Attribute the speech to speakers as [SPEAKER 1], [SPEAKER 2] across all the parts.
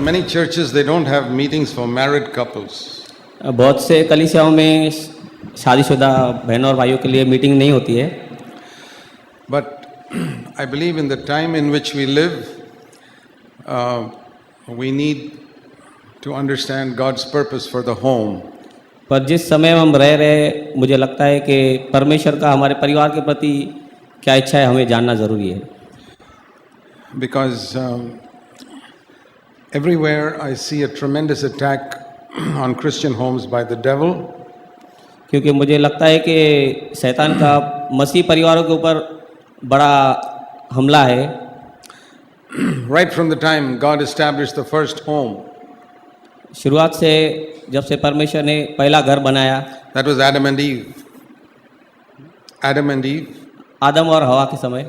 [SPEAKER 1] many churches they don't have meetings for married couples.
[SPEAKER 2] बहुत से कलीसियाओं में शादीशुदा बहनों और भाइयों के लिए मीटिंग नहीं होती है,
[SPEAKER 1] But I believe in the time in which we live, we need to understand God's purpose for the home.
[SPEAKER 2] पर जिस समय हम रह रहे, मुझे लगता है कि परमेश्वर का हमारे परिवार के प्रति क्या इच्छा है हमें जानना ज़रूरी है।
[SPEAKER 1] Because everywhere I see a tremendous attack on Christian homes by the devil.
[SPEAKER 2] क्योंकि मुझे लगता है कि शैतान का मसीह परिवारों के ऊपर बड़ा हमला है।
[SPEAKER 1] Right from the time God established the first home,
[SPEAKER 2] शुरुआत से जब से परमेश्वर ने पहला घर बनाया,
[SPEAKER 1] that was Adam and Eve. Adam and Eve.
[SPEAKER 2] आदम और हवा के समय,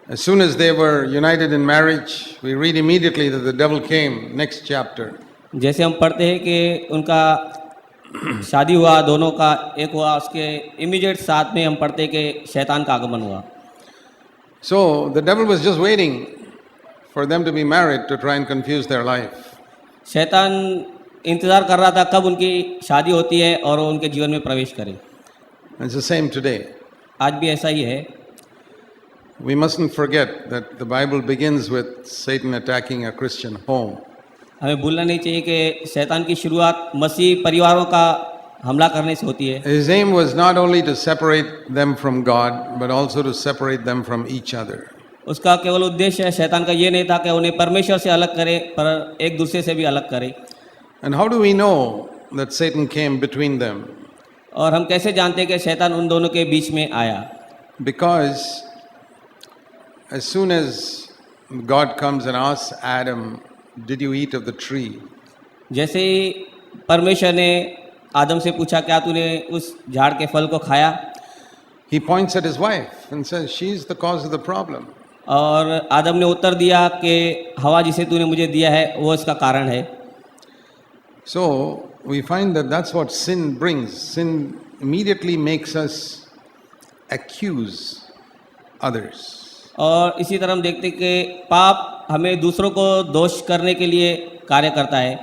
[SPEAKER 1] As soon as they were united in marriage, we read immediately that the devil came. Next chapter.
[SPEAKER 2] जैसे हम पढ़ते हैं कि उनका शादी हुआ, दोनों का एक हुआ, उसके इमीडिएट साथ में हम पढ़ते हैं कि शैतान का आगमन हुआ।
[SPEAKER 1] So the devil was just waiting for them to be married to try and confuse their life.
[SPEAKER 2] शैतान इंतज़ार कर रहा था कब उनकी शादी होती है और वो उनके जीवन में प्रवेश करे।
[SPEAKER 1] And it's the same today.
[SPEAKER 2] आज भी ऐसा ही है।
[SPEAKER 1] We mustn't forget that the Bible begins with Satan attacking a Christian home.
[SPEAKER 2] हमें भूलना नहीं चाहिए कि शैतान की शुरुआत मसीह परिवारों का हमला करने से होती है।
[SPEAKER 1] His aim was not only to separate them from God, but also to separate them from each other.
[SPEAKER 2] उसका केवल उद्देश्य शैतान का ये नहीं था कि उन्हें परमेश्वर से अलग करे, पर एक दूसरे से भी अलग करे।
[SPEAKER 1] And how do we know that Satan came between them?
[SPEAKER 2] और हम कैसे जानते हैं कि शैतान उन दोनों के बीच में आया?
[SPEAKER 1] Because as soon as God comes and asks Adam, did you eat of the tree?
[SPEAKER 2] जैसे ही परमेश्वर ने आदम से पूछा क्या तूने उस झाड़ के फल को खाया,
[SPEAKER 1] He points at his wife and says, she's the cause of the problem.
[SPEAKER 2] और आदम ने उत्तर दिया कि हवा जिसे तूने मुझे दिया है वो इसका कारण है।
[SPEAKER 1] So we find that that's what sin brings. Sin immediately makes us accuse others.
[SPEAKER 2] और इसी तरह हम देखते हैं कि पाप हमें दूसरों को दोष करने के लिए कार्य करता है।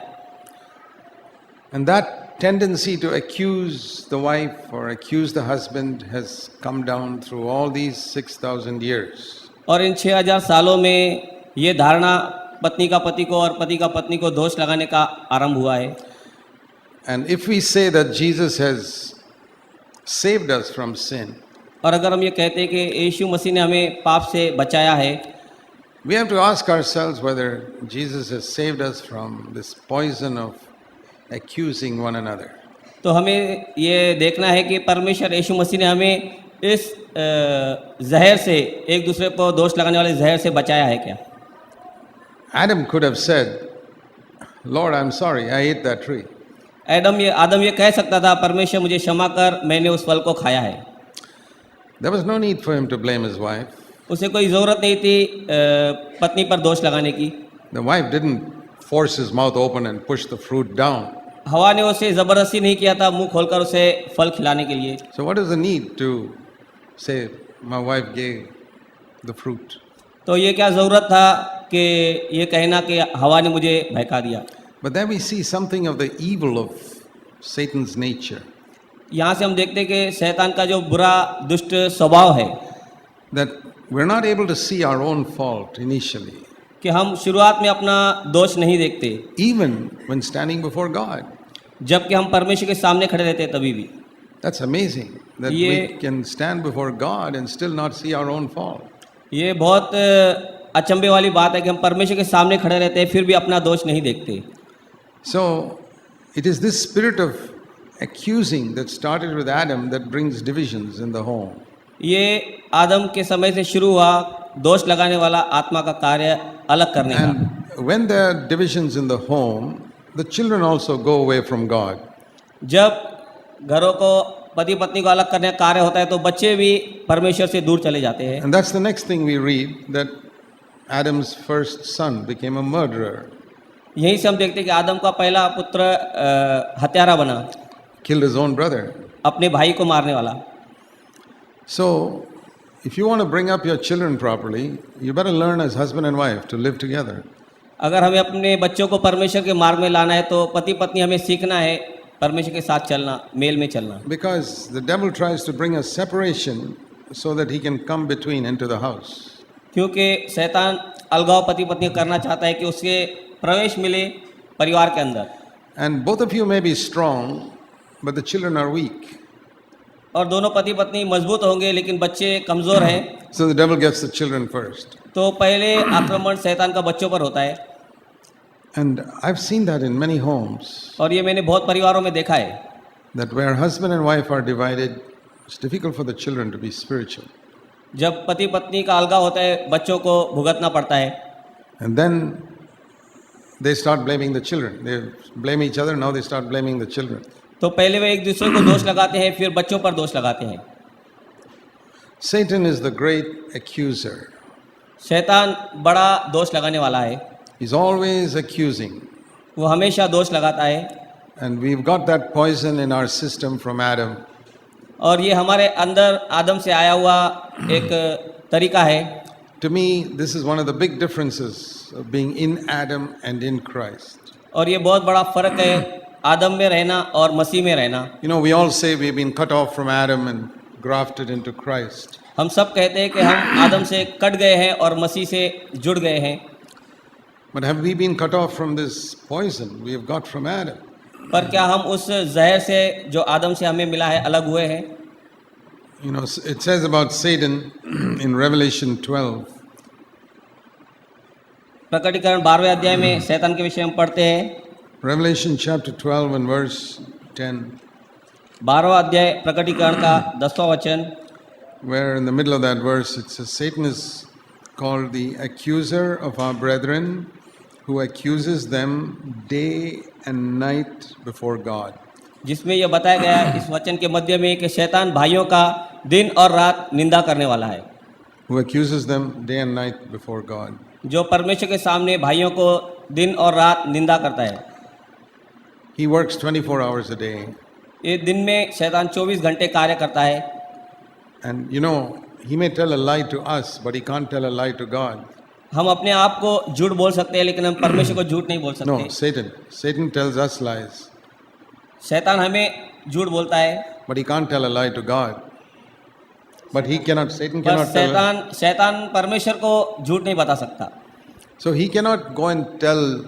[SPEAKER 1] And that tendency to accuse the wife or accuse the husband has come down through all these 6,000 years.
[SPEAKER 2] और इन 6000 सालों में ये धारणा पत्नी का पति को और पति का पत्नी को दोष लगाने का आरंभ हुआ है।
[SPEAKER 1] And if we say that Jesus has saved us from sin,
[SPEAKER 2] और अगर हम ये कहते हैं कि यीशु मसीह ने हमें पाप से बचाया है,
[SPEAKER 1] we have to ask ourselves whether Jesus has saved us from this poison of accusing one another.
[SPEAKER 2] तो हमें ये देखना है कि परमेश्वर यीशु मसीह ने हमें इस जहर से, एक दूसरे को दोष लगाने वाले जहर से बचाया है क्या?
[SPEAKER 1] Adam could have said, Lord, I'm sorry, I ate that tree.
[SPEAKER 2] आदम ये कह सकता था, परमेश्वर मुझे क्षमा कर, मैंने उस फल को खाया है।
[SPEAKER 1] There was no need for him to blame his wife.
[SPEAKER 2] उसे कोई ज़रूरत नहीं थी पत्नी पर दोष लगाने की।
[SPEAKER 1] The wife didn't force his mouth open and push the fruit down.
[SPEAKER 2] हवा ने उसे ज़बरदस्ती नहीं किया था मुंह खोलकर उसे फल खिलाने के लिए।
[SPEAKER 1] So what is the need to say, my wife gave the fruit?
[SPEAKER 2] तो ये क्या ज़रूरत था कि ये कहना कि हवा ने मुझे बहका दिया?
[SPEAKER 1] But then we see something of the evil of Satan's nature.
[SPEAKER 2] यहाँ से हम देखते हैं कि शैतान का जो बुरा दुष्ट स्वभाव है,
[SPEAKER 1] That we're not able to see our own fault initially,
[SPEAKER 2] कि हम शुरुआत में अपना दोष नहीं देखते,
[SPEAKER 1] even when standing before God.
[SPEAKER 2] जबकि हम परमेश्वर के सामने खड़े रहते हैं तभी भी।
[SPEAKER 1] That's amazing that we can stand before God and still not see our own fault.
[SPEAKER 2] ये बहुत अचंभे वाली बात है कि हम परमेश्वर के सामने खड़े रहते हैं फिर भी अपना दोष नहीं देखते।
[SPEAKER 1] So it is this spirit of accusing that started with Adam that brings divisions in the home.
[SPEAKER 2] ये आदम के समय से शुरू हुआ दोष लगाने वाला आत्मा का कार्य अलग करने का।
[SPEAKER 1] And when there are divisions in the home, the children also go away from God.
[SPEAKER 2] जब घरों को पति पत्नी को अलग करने का कार्य होता है तो बच्चे भी परमेश्वर से दूर चले जाते हैं।
[SPEAKER 1] And that's the next thing we read, that Adam's first son became a murderer.
[SPEAKER 2] यहीं से हम देखते हैं कि आदम का पहला पुत्र हत्यारा बना,
[SPEAKER 1] Killed his own brother.
[SPEAKER 2] अपने भाई को मारने वाला।
[SPEAKER 1] So if you want to bring up your children properly, you better learn as husband and wife to live together.
[SPEAKER 2] अगर हमें अपने बच्चों को परमेश्वर के मार्ग में लाना है तो पति पत्नी हमें सीखना है परमेश्वर के साथ चलना, मेल में चलना।
[SPEAKER 1] Because the devil tries to bring a separation so that he can come between into the house.
[SPEAKER 2] क्योंकि शैतान अलगाव पति पत्नी को करना चाहता है कि उसके प्रवेश मिले परिवार के अंदर।
[SPEAKER 1] And both of you may be strong, but the children are weak.
[SPEAKER 2] और दोनों पति पत्नी मजबूत होंगे लेकिन बच्चे कमज़ोर हैं,
[SPEAKER 1] So the devil gets the children first.
[SPEAKER 2] तो पहले आक्रमण शैतान का बच्चों पर होता है।
[SPEAKER 1] And I've seen that in many homes,
[SPEAKER 2] और ये मैंने बहुत परिवारों में देखा है
[SPEAKER 1] that where husband and wife are divided, it's difficult for the children to be spiritual.
[SPEAKER 2] जब पति पत्नी का अलगाव होता है बच्चों को भुगतना पड़ता है
[SPEAKER 1] And then they start blaming the children. They blame each other, now they start blaming the children.
[SPEAKER 2] तो पहले वे एक दूसरे को दोष लगाते हैं फिर बच्चों पर दोष लगाते हैं।
[SPEAKER 1] Satan is the great accuser.
[SPEAKER 2] शैतान बड़ा दोष लगाने वाला है,
[SPEAKER 1] He's always accusing.
[SPEAKER 2] वो हमेशा दोष लगाता है।
[SPEAKER 1] And we've got that poison in our system from Adam.
[SPEAKER 2] और ये हमारे अंदर आदम से आया हुआ एक तरीका है।
[SPEAKER 1] To me, this is one of the big differences of being in Adam and in Christ.
[SPEAKER 2] और ये बहुत बड़ा फर्क है आदम में रहना और मसीह में रहना।
[SPEAKER 1] You know, we all say we've been cut off from Adam and grafted into Christ.
[SPEAKER 2] हम सब कहते हैं कि हम आदम से कट गए हैं और मसीह से जुड़ गए हैं,
[SPEAKER 1] But have we been cut off from this poison we have got from Adam?
[SPEAKER 2] पर क्या हम उस जहर से जो आदम से हमें मिला है अलग हुए हैं?
[SPEAKER 1] You know, it says about Satan in Revelation 12.
[SPEAKER 2] प्रकटीकरण 12वें अध्याय में शैतान के विषय में पढ़ते हैं।
[SPEAKER 1] Revelation chapter 12 and verse 10,
[SPEAKER 2] 12वां अध्याय प्रकटीकरण का 10वां वचन,
[SPEAKER 1] where in the middle of that verse it says, Satan is called the accuser of our brethren, who accuses them day and night before God.
[SPEAKER 2] जिसमें यह बताया गया है इस वचन के मध्य में कि शैतान भाइयों का दिन और रात निंदा करने वाला है,
[SPEAKER 1] Who accuses them day and night before God.
[SPEAKER 2] जो परमेश्वर के सामने भाइयों को दिन और रात निंदा करता है।
[SPEAKER 1] He works 24 hours a day.
[SPEAKER 2] ये दिन में शैतान 24 घंटे कार्य करता है।
[SPEAKER 1] And you know, he may tell a lie to us, but he can't tell a lie to God.
[SPEAKER 2] हम अपने आप को झूठ बोल सकते हैं लेकिन हम परमेश्वर को झूठ नहीं बोल
[SPEAKER 1] No,
[SPEAKER 2] सकते।
[SPEAKER 1] Satan tells us lies,
[SPEAKER 2] शैतान हमें झूठ बोलता है
[SPEAKER 1] but he can't tell a lie to God. But Satan
[SPEAKER 2] पर
[SPEAKER 1] cannot tell.
[SPEAKER 2] शैतान परमेश्वर को झूठ नहीं बता सकता।
[SPEAKER 1] So he cannot go and tell,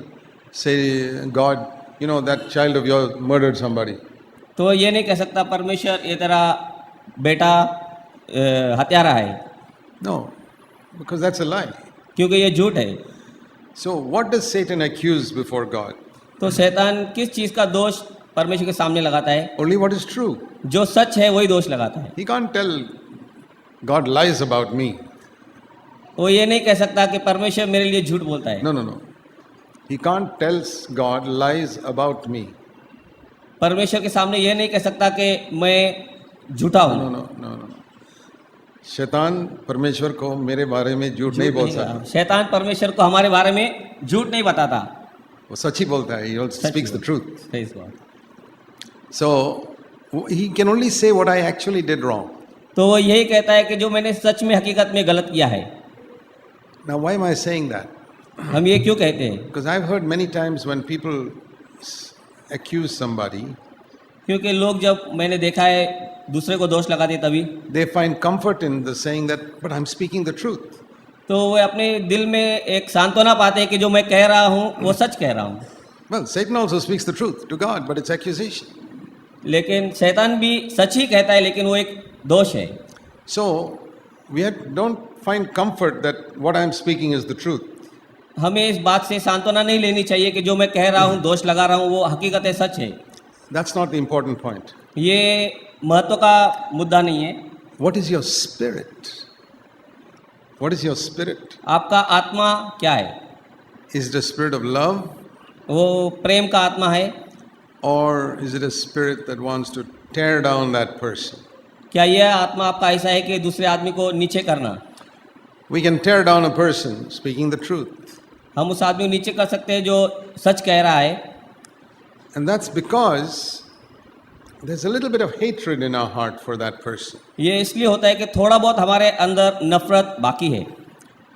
[SPEAKER 1] say, God, you know, that child of yours murdered somebody.
[SPEAKER 2] तो ये नहीं कह सकता परमेश्वर ये तेरा बेटा हत्यारा है,
[SPEAKER 1] No, because that's a lie.
[SPEAKER 2] क्योंकि ये झूठ है।
[SPEAKER 1] So what does Satan accuse before God?
[SPEAKER 2] तो शैतान किस चीज़ का दोष परमेश्वर के सामने लगाता है?
[SPEAKER 1] Only what is true.
[SPEAKER 2] जो सच है वही दोष लगाता है।
[SPEAKER 1] He can't tell God lies about me.
[SPEAKER 2] वो ये नहीं कह सकता कि परमेश्वर मेरे लिए झूठ बोलता है।
[SPEAKER 1] No. He can't tell God lies about me.
[SPEAKER 2] परमेश्वर के सामने ये नहीं कह सकता कि मैं झूठा हूँ।
[SPEAKER 1] No. शैतान परमेश्वर को मेरे बारे में झूठ नहीं बोल सकता।
[SPEAKER 2] शैतान परमेश्वर को हमारे बारे में झूठ नहीं बताता।
[SPEAKER 1] वो सच ही बोलता है. He also speaks the truth.
[SPEAKER 2] Praise God.
[SPEAKER 1] So he can only say what I actually did wrong.
[SPEAKER 2] तो वो यही कहता है कि जो मैंने सच में हकीकत में गलत किया है।
[SPEAKER 1] Now why am I saying that?
[SPEAKER 2] हम ये क्यों कहते हैं?
[SPEAKER 1] Because I've heard many times when people accuse somebody,
[SPEAKER 2] क्योंकि लोग जब मैंने देखा है दूसरे को दोष लगाते तभी
[SPEAKER 1] they find comfort in the saying that, but I'm speaking the truth.
[SPEAKER 2] तो वे अपने दिल में एक सांत्वना पाते हैं कि जो मैं कह रहा हूँ वो सच कह रहा हूँ।
[SPEAKER 1] Well, Satan also speaks the truth to God, but it's accusation.
[SPEAKER 2] लेकिन शैतान भी सच ही कहता है लेकिन वो एक दोष है।
[SPEAKER 1] So don't find comfort that what I'm speaking is the truth.
[SPEAKER 2] हमें इस बात से सांत्वना नहीं लेनी चाहिए कि जो मैं कह रहा हूँ दोष लगा रहा हूँ वो हकीकत है, सच है।
[SPEAKER 1] That's not the important point.
[SPEAKER 2] ये महत्व का मुद्दा नहीं है।
[SPEAKER 1] What is your spirit? What is your spirit?
[SPEAKER 2] आपका आत्मा क्या है?
[SPEAKER 1] Is it a spirit of love,
[SPEAKER 2] वो प्रेम का आत्मा है
[SPEAKER 1] or is it a spirit that wants to tear down that person?
[SPEAKER 2] क्या यह आत्मा आपका ऐसा है कि दूसरे आदमी को नीचे करना?
[SPEAKER 1] We can tear down a person speaking the truth.
[SPEAKER 2] हम उस आदमी को नीचे कर सकते हैं जो सच कह रहा है।
[SPEAKER 1] And that's because there's a little bit of hatred in our heart for that person.
[SPEAKER 2] ये इसलिए होता है कि थोड़ा बहुत हमारे अंदर नफरत बाकी है।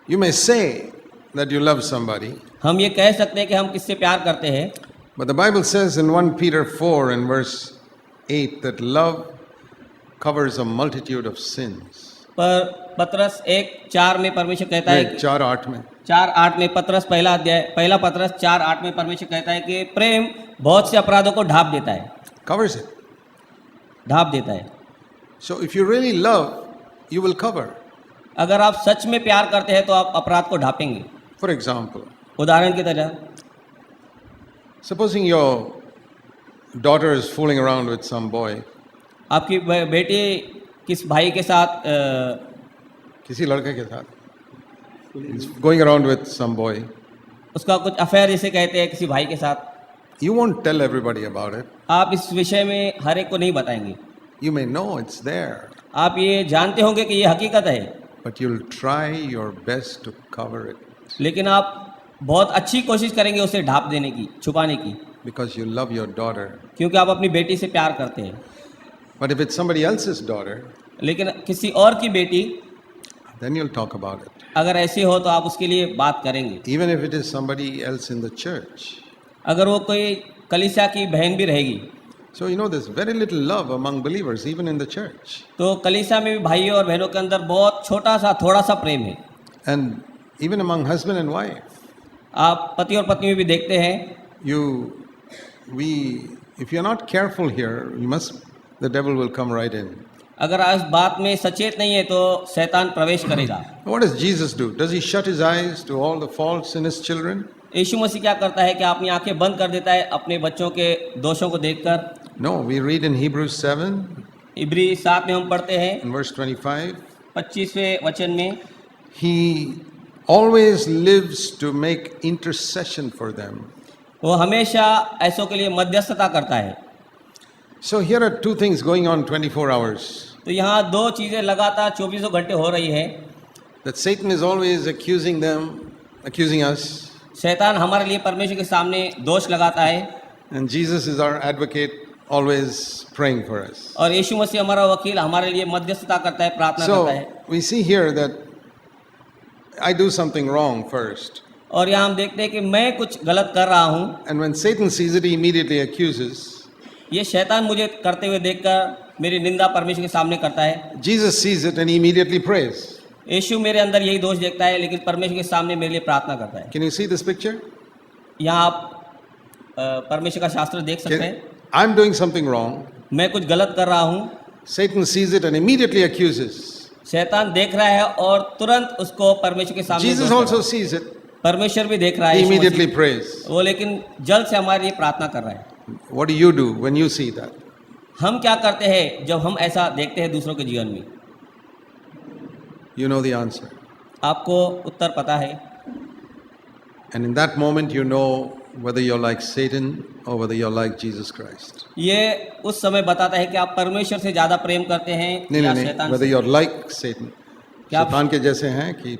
[SPEAKER 1] You may say that you love somebody.
[SPEAKER 2] हम ये कह सकते हैं कि हम किससे प्यार करते हैं,
[SPEAKER 1] But the Bible says in 1 Peter 4 and verse 8 that love covers a multitude of sins.
[SPEAKER 2] पर पतरस 1:4 में परमेश्वर कहता है
[SPEAKER 1] नहीं, 4:8 में
[SPEAKER 2] 4:8 में पतरस पहला पतरस 4:8 में परमेश्वर कहता है कि प्रेम बहुत से अपराधों को ढांप देता है,
[SPEAKER 1] covers it.
[SPEAKER 2] ढांप देता है।
[SPEAKER 1] So if you really love, you will cover.
[SPEAKER 2] अगर आप सच में प्यार करते हैं तो आप अपराध को ढांपेंगे।
[SPEAKER 1] For example,
[SPEAKER 2] उदाहरण की तरह,
[SPEAKER 1] supposing your daughter is fooling around with some boy,
[SPEAKER 2] आपकी बेटी किस भाई के साथ
[SPEAKER 1] किसी लड़के के साथ, is going around with some boy,
[SPEAKER 2] उसका कुछ अफेयर जिसे कहते हैं किसी भाई के साथ,
[SPEAKER 1] you won't tell everybody about it.
[SPEAKER 2] आप इस विषय में हर एक को नहीं बताएंगे।
[SPEAKER 1] You may know it's there,
[SPEAKER 2] आप ये जानते होंगे कि ये हकीकत है,
[SPEAKER 1] but you'll try your best to cover it
[SPEAKER 2] लेकिन आप बहुत अच्छी कोशिश करेंगे उसे ढांप देने की, छुपाने की,
[SPEAKER 1] because you love your daughter.
[SPEAKER 2] क्योंकि आप अपनी बेटी से प्यार करते हैं।
[SPEAKER 1] But if it's somebody else's daughter,
[SPEAKER 2] लेकिन किसी और की बेटी
[SPEAKER 1] then you'll talk about it.
[SPEAKER 2] अगर ऐसी हो तो आप उसके लिए बात करेंगे,
[SPEAKER 1] Even if it is somebody else in the church.
[SPEAKER 2] अगर वो कोई कलीसिया की बहन भी रहेगी।
[SPEAKER 1] So you know there's very little love among believers even in the church.
[SPEAKER 2] तो कलीसिया में भी भाइयों और बहनों के अंदर बहुत छोटा सा थोड़ा सा प्रेम है।
[SPEAKER 1] And even among husband and wife.
[SPEAKER 2] आप पति और पत्नी में भी देखते हैं,
[SPEAKER 1] If you're not careful here, the devil will come right in.
[SPEAKER 2] अगर आप इस बात में सचेत नहीं है तो शैतान प्रवेश करेगा।
[SPEAKER 1] What does Jesus do? Does he shut his eyes to all the faults in his children?
[SPEAKER 2] यीशु मसीह क्या करता है कि अपनी आंखें बंद कर देता है अपने बच्चों के दोषों को देखकर?
[SPEAKER 1] No, we read in Hebrews 7
[SPEAKER 2] इब्री 7 में हम पढ़ते हैं
[SPEAKER 1] in verse 25,
[SPEAKER 2] 25वें वचन में,
[SPEAKER 1] he always lives to make intercession for them.
[SPEAKER 2] वो हमेशा ऐसों के लिए मध्यस्थता करता है।
[SPEAKER 1] So here are two things going on 24 hours.
[SPEAKER 2] तो यहाँ दो चीज़ें लगातार 24 घंटे हो रही है।
[SPEAKER 1] That Satan is always accusing us,
[SPEAKER 2] शैतान हमारे लिए परमेश्वर के सामने दोष लगाता है,
[SPEAKER 1] and Jesus is our advocate, always praying for us.
[SPEAKER 2] और यीशु मसीह हमारा वकील हमारे लिए मध्यस्थता करता है, प्रार्थना
[SPEAKER 1] So
[SPEAKER 2] करता है।
[SPEAKER 1] we see here that I do something wrong first,
[SPEAKER 2] और यहाँ हम देखते हैं कि मैं कुछ गलत कर रहा हूँ।
[SPEAKER 1] and when Satan sees it, he immediately accuses.
[SPEAKER 2] ये शैतान मुझे करते हुए देखकर मेरी निंदा परमेश्वर के सामने करता है।
[SPEAKER 1] Jesus sees it and he immediately prays.
[SPEAKER 2] यीशु मेरे अंदर यही दोष देखता है, लेकिन परमेश्वर के सामने मेरे लिए प्रार्थना करता है।
[SPEAKER 1] Can you see this picture?
[SPEAKER 2] यहाँ आप परमेश्वर का शास्त्र देख सकते हैं।
[SPEAKER 1] I'm doing something wrong.
[SPEAKER 2] मैं कुछ गलत कर रहा हूँ,
[SPEAKER 1] Satan sees it and immediately accuses.
[SPEAKER 2] शैतान देख रहा है और तुरंत उसको परमेश्वर के सामने
[SPEAKER 1] Jesus
[SPEAKER 2] दोष
[SPEAKER 1] also
[SPEAKER 2] लगाता
[SPEAKER 1] sees it.
[SPEAKER 2] है। परमेश्वर भी देख रहा है,
[SPEAKER 1] He
[SPEAKER 2] Yeshu
[SPEAKER 1] immediately
[SPEAKER 2] Masih.
[SPEAKER 1] prays.
[SPEAKER 2] वो लेकिन जल्द से हमारे लिए प्रार्थना कर रहा है।
[SPEAKER 1] What do you do when you see that?
[SPEAKER 2] हम क्या करते हैं जब हम ऐसा देखते हैं दूसरों के जीवन में?
[SPEAKER 1] You know the answer.
[SPEAKER 2] आपको उत्तर पता है,
[SPEAKER 1] And in that moment, you know whether you're like Satan or whether you're like Jesus Christ.
[SPEAKER 2] ये उस समय बताता है कि आप परमेश्वर से ज्यादा प्रेम करते हैं या
[SPEAKER 1] नहीं,
[SPEAKER 2] शैतान
[SPEAKER 1] whether
[SPEAKER 2] से।
[SPEAKER 1] you're like Satan.
[SPEAKER 2] क्या आप-
[SPEAKER 1] शैतान के जैसे हैं कि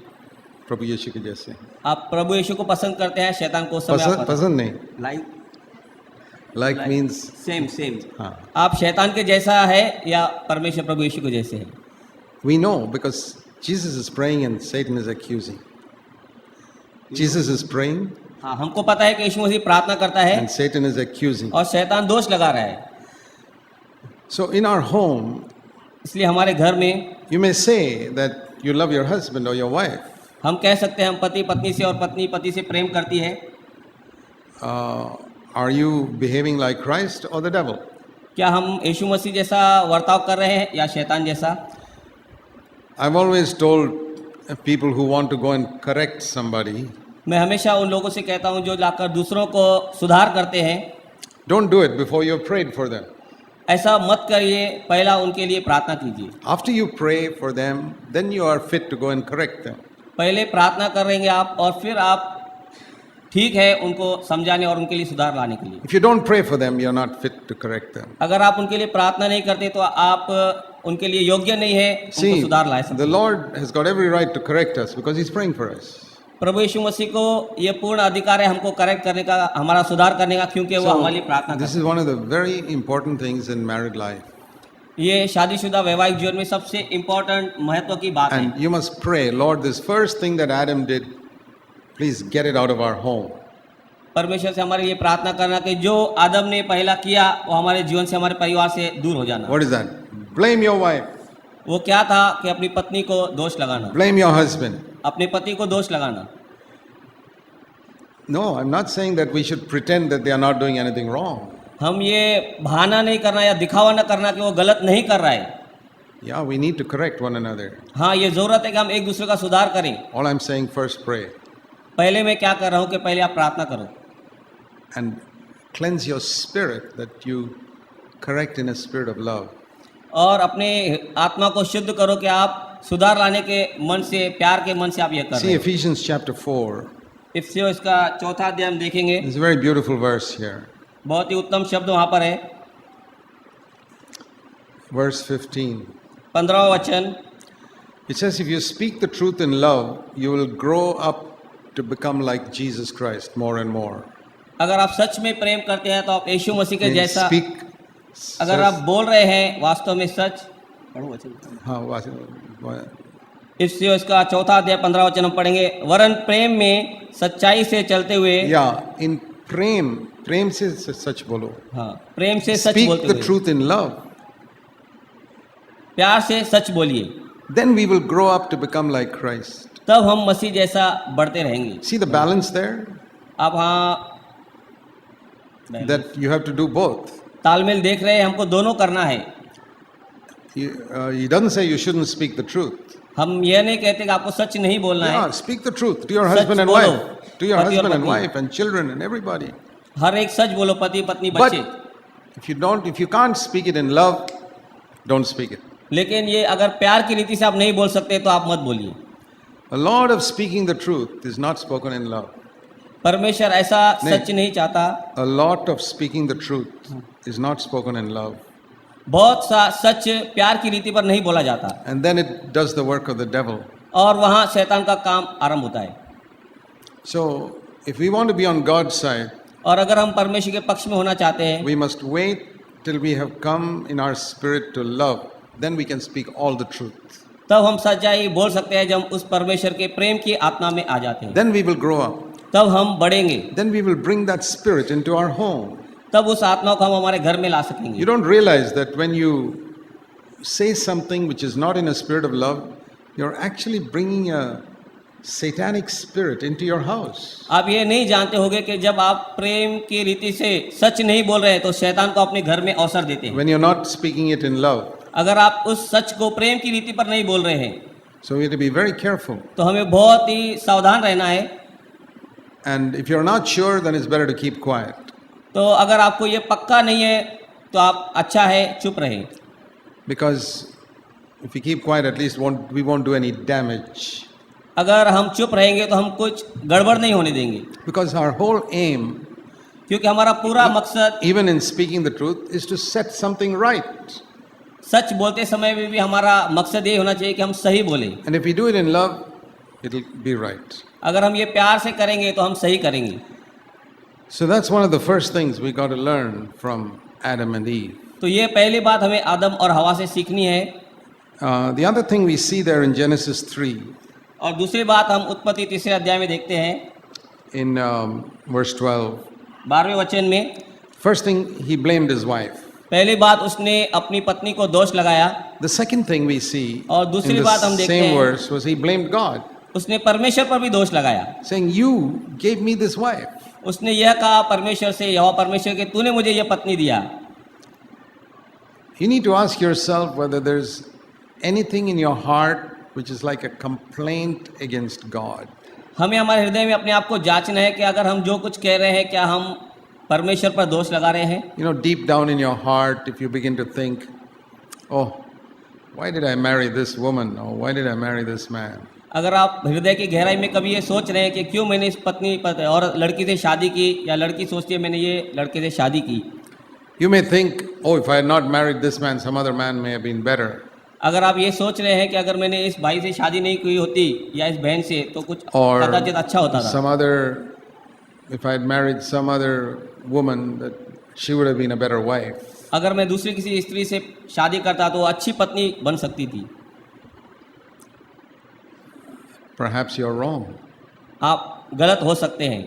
[SPEAKER 1] प्रभु यीशु के जैसे हैं?
[SPEAKER 2] आप प्रभु यीशु को पसंद करते हैं, शैतान को उस समय
[SPEAKER 1] पसंद नहीं.
[SPEAKER 2] लाइक
[SPEAKER 1] Like means
[SPEAKER 2] सेम
[SPEAKER 1] हाँ.
[SPEAKER 2] आप शैतान के जैसा है या परमेश्वर प्रभु यीशु के जैसे है?
[SPEAKER 1] We know because Jesus is praying and Satan is accusing. Jesus is praying
[SPEAKER 2] हाँ, हमको पता है कि यीशु मसीह प्रार्थना करता है
[SPEAKER 1] and Satan is accusing.
[SPEAKER 2] और शैतान दोष लगा रहा है।
[SPEAKER 1] So in our home,
[SPEAKER 2] इसलिए हमारे घर में
[SPEAKER 1] you may say that you love your husband or your wife.
[SPEAKER 2] हम कह सकते हैं हम पति पत्नी से और पत्नी पति से प्रेम करती है।
[SPEAKER 1] Are you behaving like Christ or the devil?
[SPEAKER 2] क्या हम यीशु मसीह जैसा वर्ताव कर रहे हैं या शैतान जैसा?
[SPEAKER 1] I've always told people who want to go and correct somebody,
[SPEAKER 2] मैं हमेशा उन लोगों से कहता हूँ जो जाकर दूसरों को सुधार करते हैं,
[SPEAKER 1] don't do it before you've prayed for them.
[SPEAKER 2] ऐसा मत करिए, पहला उनके लिए प्रार्थना कीजिए।
[SPEAKER 1] After you pray for them, then you are fit to go and correct them.
[SPEAKER 2] पहले प्रार्थना करेंगे आप और फिर आप ठीक है उनको समझाने और उनके लिए सुधार लाने के लिए।
[SPEAKER 1] If you don't pray for them, you're not fit to correct them.
[SPEAKER 2] अगर आप उनके लिए प्रार्थना नहीं करते तो आप उनके लिए योग्य नहीं है उनको
[SPEAKER 1] See,
[SPEAKER 2] सुधार ला सकते।
[SPEAKER 1] the Lord has got every right to correct us because He's praying for us.
[SPEAKER 2] प्रभु यीशु मसीह को ये पूर्ण अधिकार है हमको करेक्ट करने का, हमारा सुधार करने का, क्योंकि वो हमारे लिए प्रार्थना
[SPEAKER 1] This
[SPEAKER 2] करते
[SPEAKER 1] is one of the very important things in married life.
[SPEAKER 2] हैं। ये शादीशुदा वैवाहिक जीवन में सबसे इम्पोर्टेंट महत्व की बात है।
[SPEAKER 1] And you must pray, Lord, this first thing that Adam did please get it out of our home.
[SPEAKER 2] परमेश्वर से हमारे ये प्रार्थना करना कि जो आदम ने पहला किया वो हमारे जीवन से, हमारे परिवार से दूर हो जाना।
[SPEAKER 1] What is that? Blame your wife.
[SPEAKER 2] वो क्या था कि अपनी पत्नी को दोष लगाना,
[SPEAKER 1] Blame your husband.
[SPEAKER 2] अपने पति को दोष लगाना।
[SPEAKER 1] No, I'm not saying that we should pretend that they are not doing anything wrong.
[SPEAKER 2] हम ये बहाना नहीं करना या दिखावा न करना कि वो गलत नहीं कर रहा है।
[SPEAKER 1] Yeah, we need to correct one another.
[SPEAKER 2] हाँ, ये ज़रूरत है कि हम एक दूसरे का सुधार करें।
[SPEAKER 1] All I'm saying, first pray
[SPEAKER 2] पहले मैं क्या कर रहा हूँ कि पहले आप प्रार्थना करो
[SPEAKER 1] and cleanse your spirit, that you correct in a spirit of love.
[SPEAKER 2] और अपने आत्मा को शुद्ध करो कि आप सुधार लाने के मन से, प्यार के मन से आप ये कर रहे
[SPEAKER 1] See
[SPEAKER 2] हैं।
[SPEAKER 1] Ephesians chapter 4.
[SPEAKER 2] इफिसियों इसका 4था अध्याय हम देखेंगे,
[SPEAKER 1] There's a very beautiful verse here.
[SPEAKER 2] बहुत ही उत्तम शब्द वहाँ पर है।
[SPEAKER 1] Verse 15.
[SPEAKER 2] 15वां वचन,
[SPEAKER 1] It says, if you speak the truth in love, you will grow up to become like Jesus Christ more and more.
[SPEAKER 2] अगर आप सच में प्रेम करते हैं तो आप यीशु मसीह के
[SPEAKER 1] Then
[SPEAKER 2] जैसा,
[SPEAKER 1] speak.
[SPEAKER 2] अगर आप बोल रहे हैं वास्तव में सच, पढ़ो वचन।
[SPEAKER 1] हाँ,
[SPEAKER 2] इफिसियों इसका 4था अध्याय 15वां वचन हम पढ़ेंगे, वरन प्रेम में सच्चाई से चलते हुए,
[SPEAKER 1] yeah, in प्रेम से सच बोलो.
[SPEAKER 2] हाँ, प्रेम से सच
[SPEAKER 1] Speak
[SPEAKER 2] बोलते
[SPEAKER 1] the
[SPEAKER 2] हुए,
[SPEAKER 1] truth in love.
[SPEAKER 2] प्यार से सच बोलिए,
[SPEAKER 1] Then we will grow up to become like Christ.
[SPEAKER 2] तब हम मसीह जैसा बढ़ते रहेंगे।
[SPEAKER 1] See the balance there?
[SPEAKER 2] आप हाँ
[SPEAKER 1] That you have to do both.
[SPEAKER 2] तालमेल देख रहे हैं, हमको दोनों करना है।
[SPEAKER 1] He doesn't say you shouldn't speak the truth.
[SPEAKER 2] हम यह नहीं कहते कि आपको सच नहीं बोलना
[SPEAKER 1] Yeah,
[SPEAKER 2] है,
[SPEAKER 1] speak the truth to your
[SPEAKER 2] such
[SPEAKER 1] husband and
[SPEAKER 2] बोलो,
[SPEAKER 1] wife, to your
[SPEAKER 2] पति और
[SPEAKER 1] husband and
[SPEAKER 2] पत्नी।
[SPEAKER 1] wife and children and everybody.
[SPEAKER 2] हर एक सच बोलो, पति पत्नी
[SPEAKER 1] But
[SPEAKER 2] बच्चे।
[SPEAKER 1] if you can't speak it in love, don't speak it.
[SPEAKER 2] लेकिन ये अगर प्यार की रीति से आप नहीं बोल सकते तो आप मत बोलिए।
[SPEAKER 1] A lot of speaking the truth is not spoken in love.
[SPEAKER 2] परमेश्वर ऐसा
[SPEAKER 1] नहीं।
[SPEAKER 2] सच नहीं चाहता।
[SPEAKER 1] A lot of speaking the truth is not spoken in love.
[SPEAKER 2] बहुत सा सच प्यार की रीति पर नहीं बोला जाता,
[SPEAKER 1] And then it does the work of the devil.
[SPEAKER 2] और वहाँ शैतान का काम आरंभ होता है।
[SPEAKER 1] So, if we want to be on God's side,
[SPEAKER 2] और अगर हम परमेश्वर के पक्ष में होना चाहते हैं
[SPEAKER 1] we must wait till we have come in our spirit to love. Then we can speak all the truth.
[SPEAKER 2] तब हम सच्चाई बोल सकते हैं, जब हम उस परमेश्वर के प्रेम की आत्मा में आ जाते हैं
[SPEAKER 1] Then we will grow up.
[SPEAKER 2] तब हम बढ़ेंगे,
[SPEAKER 1] Then we will bring that spirit into our home.
[SPEAKER 2] तब उस आत्मा को हम हमारे घर में ला
[SPEAKER 1] You
[SPEAKER 2] सकेंगे।
[SPEAKER 1] don't realize that when you say something which is not in a spirit of love, you're actually bringing a satanic spirit into your house.
[SPEAKER 2] आप ये नहीं जानते होंगे कि जब आप प्रेम की रीति से सच नहीं बोल रहे हैं तो शैतान को अपने घर में अवसर देते हैं।
[SPEAKER 1] When you're not speaking it in love.
[SPEAKER 2] अगर आप उस सच को प्रेम की रीति पर नहीं बोल रहे हैं
[SPEAKER 1] So we have to be very careful.
[SPEAKER 2] तो हमें बहुत ही सावधान रहना है।
[SPEAKER 1] And if you're not sure, then it's better to keep quiet.
[SPEAKER 2] तो अगर आपको ये पक्का नहीं है तो आप अच्छा है चुप रहे,
[SPEAKER 1] Because if we keep quiet, at least we won't do any damage.
[SPEAKER 2] अगर हम चुप रहेंगे तो हम कुछ गड़बड़ नहीं होने देंगे,
[SPEAKER 1] Because our whole aim,
[SPEAKER 2] क्योंकि हमारा पूरा मकसद
[SPEAKER 1] even in speaking the truth, is to set something right.
[SPEAKER 2] सच बोलते समय में भी हमारा मकसद ये होना चाहिए कि हम सही बोलें।
[SPEAKER 1] And if we do it in love, it'll be right.
[SPEAKER 2] अगर हम ये प्यार से करेंगे तो हम सही करेंगे।
[SPEAKER 1] So that's one of the first things we got to learn from Adam and Eve.
[SPEAKER 2] तो ये पहली बात हमें आदम और हवा से सीखनी है।
[SPEAKER 1] The other thing we see there in Genesis 3,
[SPEAKER 2] और दूसरी बात हम उत्पत्ति 3 अध्याय में देखते हैं,
[SPEAKER 1] in verse 12,
[SPEAKER 2] 12वें वचन में।
[SPEAKER 1] first thing, he blamed his wife.
[SPEAKER 2] पहली बात उसने अपनी पत्नी को दोष लगाया,
[SPEAKER 1] The second thing we see
[SPEAKER 2] और
[SPEAKER 1] in
[SPEAKER 2] दूसरी
[SPEAKER 1] the
[SPEAKER 2] बात हम देखते
[SPEAKER 1] same
[SPEAKER 2] हैं
[SPEAKER 1] verse was he blamed God,
[SPEAKER 2] उसने परमेश्वर पर भी दोष लगाया।
[SPEAKER 1] saying, you gave me this wife.
[SPEAKER 2] उसने यह कहा परमेश्वर से, यहोवा परमेश्वर के तूने मुझे यह पत्नी दिया।
[SPEAKER 1] You need to ask yourself whether there's anything in your heart which is like a complaint against God.
[SPEAKER 2] हमें हमारे हृदय में अपने आप को जांचना है कि अगर हम जो कुछ कह रहे हैं क्या हम परमेश्वर पर दोष लगा रहे हैं।
[SPEAKER 1] You know, deep down in your heart, if you begin to think, oh, why did I marry this woman? Or why did I marry this man?
[SPEAKER 2] अगर आप हृदय की गहराई में कभी ये सोच रहे हैं कि क्यों मैंने इस पत्नी और लड़की से शादी की, या लड़की सोचती है मैंने ये लड़के से शादी की,
[SPEAKER 1] You may think, oh, if I had not married this man, some other man may have been better.
[SPEAKER 2] अगर आप ये सोच रहे हैं कि अगर मैंने इस भाई से शादी नहीं की होती या इस बहन से तो कुछ
[SPEAKER 1] Or
[SPEAKER 2] कदाचित अच्छा होता था,
[SPEAKER 1] some other, if I had married some other woman, that she would have been a better wife.
[SPEAKER 2] अगर मैं दूसरी किसी स्त्री से शादी करता तो वो अच्छी पत्नी बन सकती थी।
[SPEAKER 1] Perhaps you're wrong.
[SPEAKER 2] आप गलत हो सकते हैं।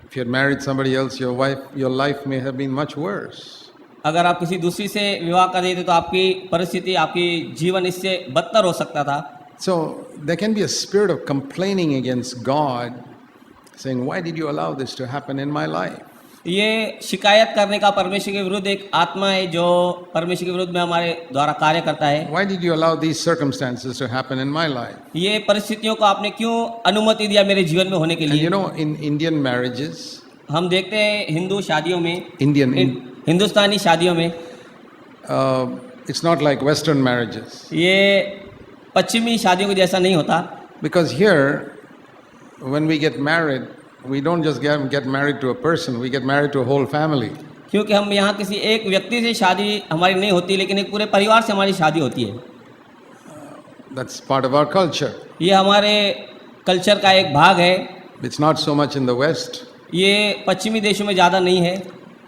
[SPEAKER 1] If you had married somebody else, your life may have been much worse.
[SPEAKER 2] अगर आप किसी दूसरी से विवाह कर देते तो आपकी परिस्थिति, आपकी जीवन इससे बदतर हो सकता था।
[SPEAKER 1] So there can be a spirit of complaining against God, saying, "Why did you allow this to happen in my life?"
[SPEAKER 2] ये शिकायत करने का परमेश्वर के विरुद्ध एक आत्मा है जो परमेश्वर के विरुद्ध में हमारे द्वारा कार्य करता है।
[SPEAKER 1] Why did you allow these circumstances to happen in my life?
[SPEAKER 2] ये परिस्थितियों को आपने क्यों अनुमति दिया मेरे जीवन में होने के
[SPEAKER 1] And
[SPEAKER 2] लिए?
[SPEAKER 1] you know, in Indian marriages,
[SPEAKER 2] हम देखते हैं हिंदू शादियों में,
[SPEAKER 1] Indian,
[SPEAKER 2] हिंदुस्तानी शादियों में,
[SPEAKER 1] it's not like Western marriages.
[SPEAKER 2] ये पश्चिमी शादियों के जैसा नहीं होता।
[SPEAKER 1] Because here, when we get married, we don't just get married to a person, we get married to a whole family.
[SPEAKER 2] क्योंकि हम यहाँ किसी एक व्यक्ति से शादी हमारी नहीं होती, लेकिन एक पूरे परिवार से हमारी शादी होती है।
[SPEAKER 1] That's part of our culture.
[SPEAKER 2] ये हमारे कल्चर का एक भाग है।
[SPEAKER 1] It's not so much in the West,
[SPEAKER 2] ये पश्चिमी देशों में ज़्यादा नहीं है,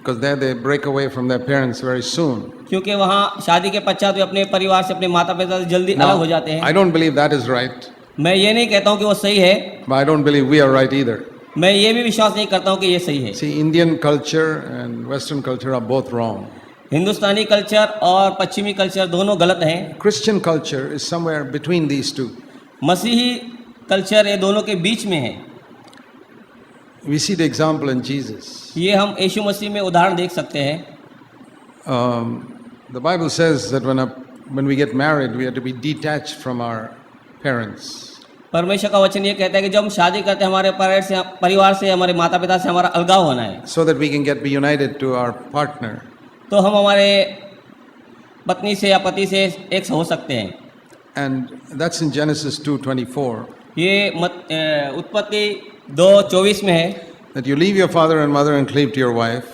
[SPEAKER 1] because there they break away from their parents very soon.
[SPEAKER 2] क्योंकि वहाँ शादी के पश्चात वे अपने परिवार से, अपने माता पिता से जल्दी अलग हो जाते हैं।
[SPEAKER 1] I don't believe that is right,
[SPEAKER 2] मैं ये नहीं कहता हूँ कि वो सही है,
[SPEAKER 1] but I don't believe we are right either.
[SPEAKER 2] मैं ये भी विश्वास नहीं करता हूँ कि ये सही है।
[SPEAKER 1] See, Indian culture and Western culture are both wrong.
[SPEAKER 2] Hindustani culture और पश्चिमी कल्चर दोनों गलत हैं।
[SPEAKER 1] Christian culture is somewhere between these two.
[SPEAKER 2] मसीही कल्चर ये दोनों के बीच में है।
[SPEAKER 1] We see the example in Jesus.
[SPEAKER 2] ये हम यीशु मसीह में उदाहरण देख सकते हैं।
[SPEAKER 1] The Bible says that when we get married, we have to be detached from our parents.
[SPEAKER 2] परमेश्वर का वचन ये कहता है कि जब हम शादी करते हैं हमारे परिवार से, हमारे माता पिता से हमारा अलगाव होना है,
[SPEAKER 1] So that we can get united to our partner.
[SPEAKER 2] तो हम हमारे पत्नी से या पति से एक हो सकते हैं।
[SPEAKER 1] And that's in Genesis 2:24.
[SPEAKER 2] ये उत्पत्ति 2:24 में है।
[SPEAKER 1] That you leave your father and mother and cleave to your wife.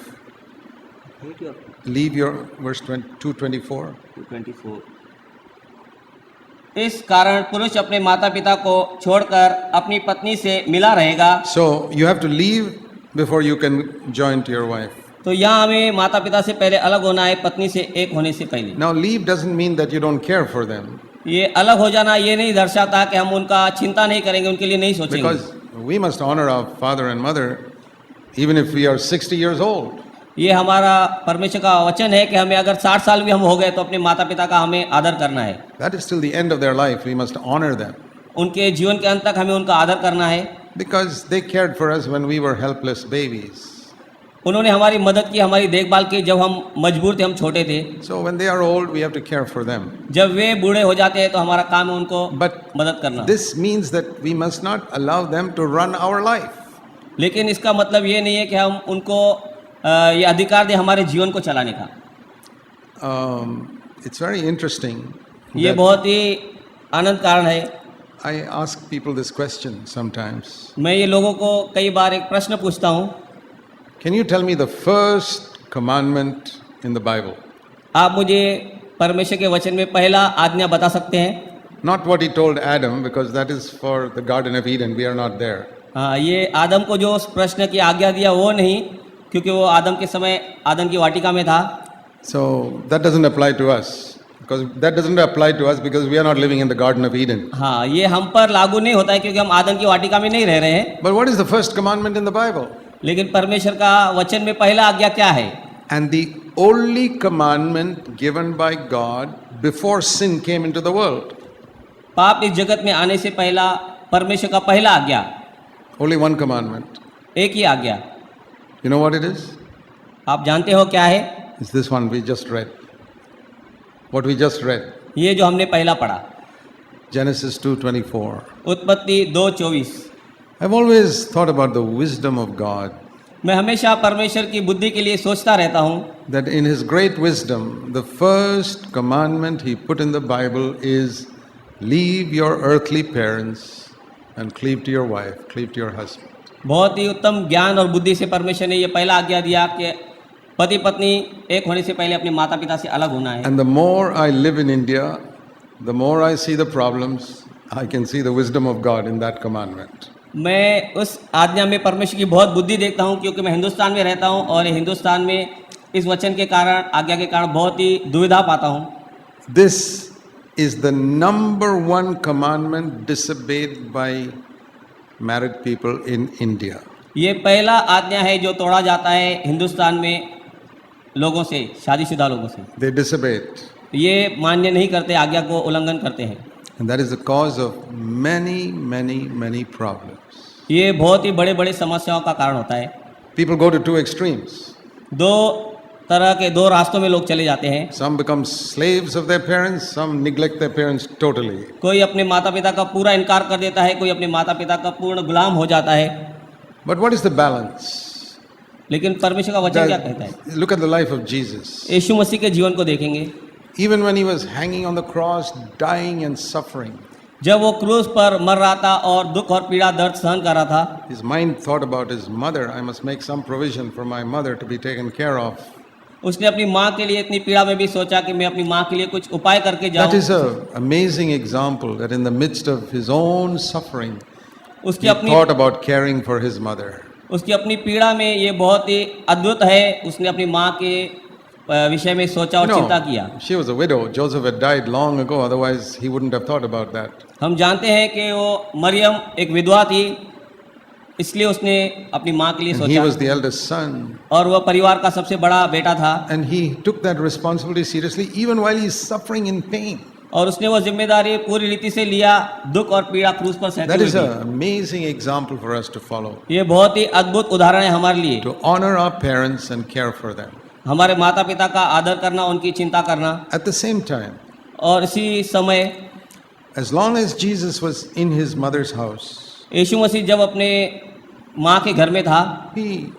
[SPEAKER 1] Leave your, verse 2:24.
[SPEAKER 2] इस कारण पुरुष अपने माता पिता को छोड़कर अपनी पत्नी से मिला रहेगा।
[SPEAKER 1] So you have to leave before you can join to your wife.
[SPEAKER 2] तो यहाँ हमें माता पिता से पहले अलग होना है, पत्नी से एक होने से पहले।
[SPEAKER 1] Now leave doesn't mean that you don't care for them.
[SPEAKER 2] ये अलग हो जाना ये नहीं दर्शाता कि हम उनका चिंता नहीं करेंगे, उनके लिए नहीं सोचेंगे।
[SPEAKER 1] Because we must honor our father and mother even if we are 60 years old.
[SPEAKER 2] ये हमारा परमेश्वर का वचन है कि हमें अगर 60 साल भी हम हो गए तो अपने माता पिता का हमें आदर करना है।
[SPEAKER 1] That is till the end of their life. We must honor them.
[SPEAKER 2] उनके जीवन के अंत तक हमें उनका आदर करना है।
[SPEAKER 1] Because they cared for us when we were helpless babies.
[SPEAKER 2] उन्होंने हमारी मदद की, हमारी देखभाल की जब हम मजबूर थे, हम छोटे थे।
[SPEAKER 1] So when they are old, we have to care for them.
[SPEAKER 2] जब वे बूढ़े हो जाते हैं तो हमारा काम है उनको मदद करना।
[SPEAKER 1] This means that we must not allow them to run our life.
[SPEAKER 2] लेकिन इसका मतलब ये नहीं है कि हम उनको ये अधिकार दें हमारे जीवन को चलाने का।
[SPEAKER 1] It's very interesting.
[SPEAKER 2] ये बहुत ही आनंद कारण है।
[SPEAKER 1] I ask people this question sometimes.
[SPEAKER 2] मैं ये लोगों को कई बार एक प्रश्न पूछता हूँ।
[SPEAKER 1] Can you tell me the first commandment in the Bible?
[SPEAKER 2] आप मुझे परमेश्वर के वचन में पहला आज्ञा बता सकते हैं?
[SPEAKER 1] Not what he told Adam, because that is for the Garden of Eden. We are not there.
[SPEAKER 2] हाँ, ये आदम को जो प्रश्न की आज्ञा दिया वो नहीं, क्योंकि वो आदम के समय आदम की वाटिका में था।
[SPEAKER 1] So that doesn't apply to us, because that doesn't apply to us because we are not living in the Garden of Eden.
[SPEAKER 2] हाँ, ये हम पर लागू नहीं होता है क्योंकि हम आदम की वाटिका में नहीं रह रहे हैं।
[SPEAKER 1] But what is the first commandment in the Bible?
[SPEAKER 2] लेकिन परमेश्वर का वचन में पहला आज्ञा क्या है?
[SPEAKER 1] And the only commandment given by God before sin came into the world.
[SPEAKER 2] पाप इस जगत में आने से पहला परमेश्वर का पहला आज्ञा,
[SPEAKER 1] Only one commandment.
[SPEAKER 2] एक ही आज्ञा।
[SPEAKER 1] You know what it is?
[SPEAKER 2] आप जानते हो क्या है?
[SPEAKER 1] It's this one we just read. What we just read.
[SPEAKER 2] ये जो हमने पहला पढ़ा,
[SPEAKER 1] Genesis 2:24.
[SPEAKER 2] उत्पत्ति 2:24।
[SPEAKER 1] I've always thought about the wisdom of God.
[SPEAKER 2] मैं हमेशा परमेश्वर की बुद्धि के लिए सोचता रहता हूँ
[SPEAKER 1] That in His great wisdom, the first commandment He put in the Bible is leave your earthly parents and cleave to your wife, cleave to your husband.
[SPEAKER 2] बहुत ही उत्तम ज्ञान और बुद्धि से परमेश्वर ने ये पहला आज्ञा दिया कि पति पत्नी एक होने से पहले अपने माता पिता से अलग होना है।
[SPEAKER 1] And the more I live in India, the more I see the problems, I can see the wisdom of God in that commandment.
[SPEAKER 2] मैं उस आज्ञा में परमेश्वर की बहुत बुद्धि देखता हूँ, क्योंकि मैं हिंदुस्तान में रहता हूँ और हिंदुस्तान में इस वचन के कारण, आज्ञा के कारण बहुत ही दुविधा पाता हूँ।
[SPEAKER 1] This is the number one commandment disobeyed by married people in India.
[SPEAKER 2] ये पहला आज्ञा है जो तोड़ा जाता है हिंदुस्तान में लोगों से, शादीशुदा लोगों से।
[SPEAKER 1] They disobey it.
[SPEAKER 2] ये मान्य नहीं करते, आज्ञा को उल्लंघन करते हैं।
[SPEAKER 1] And that is the cause of many, many, many problems.
[SPEAKER 2] ये बहुत ही बड़े बड़े समस्याओं का कारण होता है।
[SPEAKER 1] People go to two extremes.
[SPEAKER 2] दो तरह के दो रास्तों में लोग चले जाते हैं।
[SPEAKER 1] Some become slaves of their parents, some neglect their parents totally.
[SPEAKER 2] कोई अपने माता पिता का पूरा इनकार कर देता है, कोई अपने माता पिता का पूर्ण गुलाम हो जाता है।
[SPEAKER 1] But what is the balance?
[SPEAKER 2] लेकिन परमेश्वर का वचन क्या कहता है?
[SPEAKER 1] Look at the life of Jesus.
[SPEAKER 2] यीशु मसीह के जीवन को देखेंगे।
[SPEAKER 1] Even when he was hanging on the cross, dying and suffering,
[SPEAKER 2] जब वो क्रूस पर मर रहा था और दुख और पीड़ा दर्द सहन कर रहा था,
[SPEAKER 1] his mind thought about his mother. I must make some provision for my mother to be taken care of.
[SPEAKER 2] उसने अपनी माँ के लिए इतनी पीड़ा में भी सोचा कि मैं अपनी माँ के लिए कुछ उपाय करके
[SPEAKER 1] That is
[SPEAKER 2] जाऊं।
[SPEAKER 1] an amazing example that in the midst of his own suffering,
[SPEAKER 2] उसकी
[SPEAKER 1] he
[SPEAKER 2] अपनी
[SPEAKER 1] thought about caring for his mother.
[SPEAKER 2] उसकी अपनी पीड़ा में ये बहुत ही अद्भुत है, उसने अपनी माँ के विषय में सोचा और चिंता किया।
[SPEAKER 1] She was a widow. Joseph had died long ago, otherwise he wouldn't have thought about that.
[SPEAKER 2] हम जानते हैं कि वो मरियम एक विधवा थी, इसलिए उसने अपनी माँ के लिए
[SPEAKER 1] And he was
[SPEAKER 2] सोचा
[SPEAKER 1] the eldest son.
[SPEAKER 2] और वह परिवार का सबसे बड़ा बेटा था
[SPEAKER 1] And he took that responsibility seriously even while he's suffering in pain.
[SPEAKER 2] और उसने वो जिम्मेदारी पूरी रीति से लिया, दुख और पीड़ा क्रूस पर सहते
[SPEAKER 1] That
[SPEAKER 2] हुए
[SPEAKER 1] is
[SPEAKER 2] भी।
[SPEAKER 1] an amazing example for us to follow.
[SPEAKER 2] ये बहुत ही अद्भुत उदाहरण है हमारे लिए,
[SPEAKER 1] To honor our parents and care for them.
[SPEAKER 2] हमारे माता पिता का आदर करना, उनकी चिंता करना।
[SPEAKER 1] At the same time,
[SPEAKER 2] और इसी समय
[SPEAKER 1] as long as Jesus was in his mother's house,
[SPEAKER 2] यीशु मसीह जब अपने माँ के घर में था,
[SPEAKER 1] he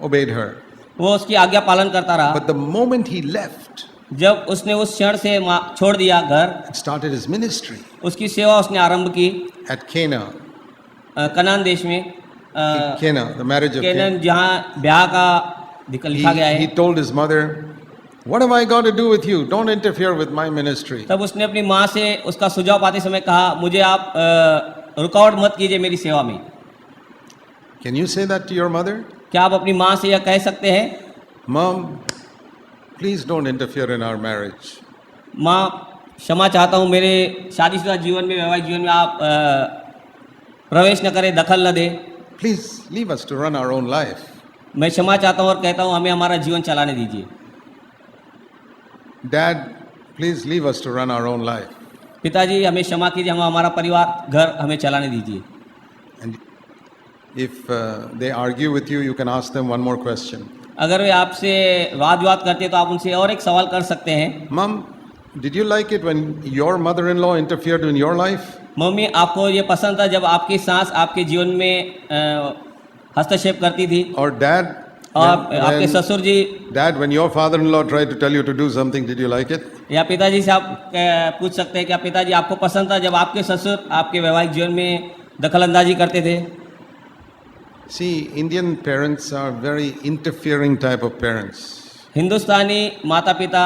[SPEAKER 1] obeyed her.
[SPEAKER 2] वो उसकी आज्ञा पालन करता रहा।
[SPEAKER 1] But the moment he left
[SPEAKER 2] जब उसने उस क्षण से छोड़ दिया घर,
[SPEAKER 1] and started his ministry
[SPEAKER 2] उसकी सेवा उसने आरंभ की
[SPEAKER 1] at Cana,
[SPEAKER 2] कनान देश में,
[SPEAKER 1] Cana, the marriage of Cana,
[SPEAKER 2] Canaan जहाँ ब्याह का लिखा गया
[SPEAKER 1] he
[SPEAKER 2] है।
[SPEAKER 1] told his mother, "What have I got to do with you? Don't interfere with my ministry."
[SPEAKER 2] तब उसने अपनी माँ से उसका सुझाव पाते समय कहा, मुझे आप रुकावट मत कीजिए मेरी सेवा में।
[SPEAKER 1] Can you say that to your mother?
[SPEAKER 2] क्या आप अपनी माँ से यह कह सकते हैं,
[SPEAKER 1] Mom, please don't interfere in our marriage.
[SPEAKER 2] माँ क्षमा चाहता हूँ, मेरे शादीशुदा जीवन में, वैवाहिक जीवन में आप प्रवेश न करें, दखल न दें।
[SPEAKER 1] Please leave us to run our own life.
[SPEAKER 2] मैं क्षमा चाहता हूँ और कहता हूँ हमें हमारा जीवन चलाने दीजिए।
[SPEAKER 1] Dad, please leave us to run our own life.
[SPEAKER 2] पिताजी हमें क्षमा कीजिए, हम हमारा परिवार घर हमें चलाने दीजिए।
[SPEAKER 1] And if they argue with you, you can ask them one more question.
[SPEAKER 2] अगर वे आपसे वाद विवाद करते हैं तो आप उनसे और एक सवाल कर सकते हैं,
[SPEAKER 1] Mom, did you like it when your mother-in-law interfered in your life?
[SPEAKER 2] Mummy आपको ये पसंद था जब आपकी सास आपके जीवन में हस्तक्षेप करती थी?
[SPEAKER 1] Or Dad,
[SPEAKER 2] और आपके ससुर जी,
[SPEAKER 1] Dad, when your father-in-law tried to tell you to do something, did you like it?
[SPEAKER 2] या पिताजी से आप पूछ सकते हैं क्या पिताजी आपको पसंद था जब आपके ससुर आपके वैवाहिक जीवन में दखल अंदाजी करते थे?
[SPEAKER 1] See, Indian parents are very interfering type of parents.
[SPEAKER 2] हिंदुस्तानी माता पिता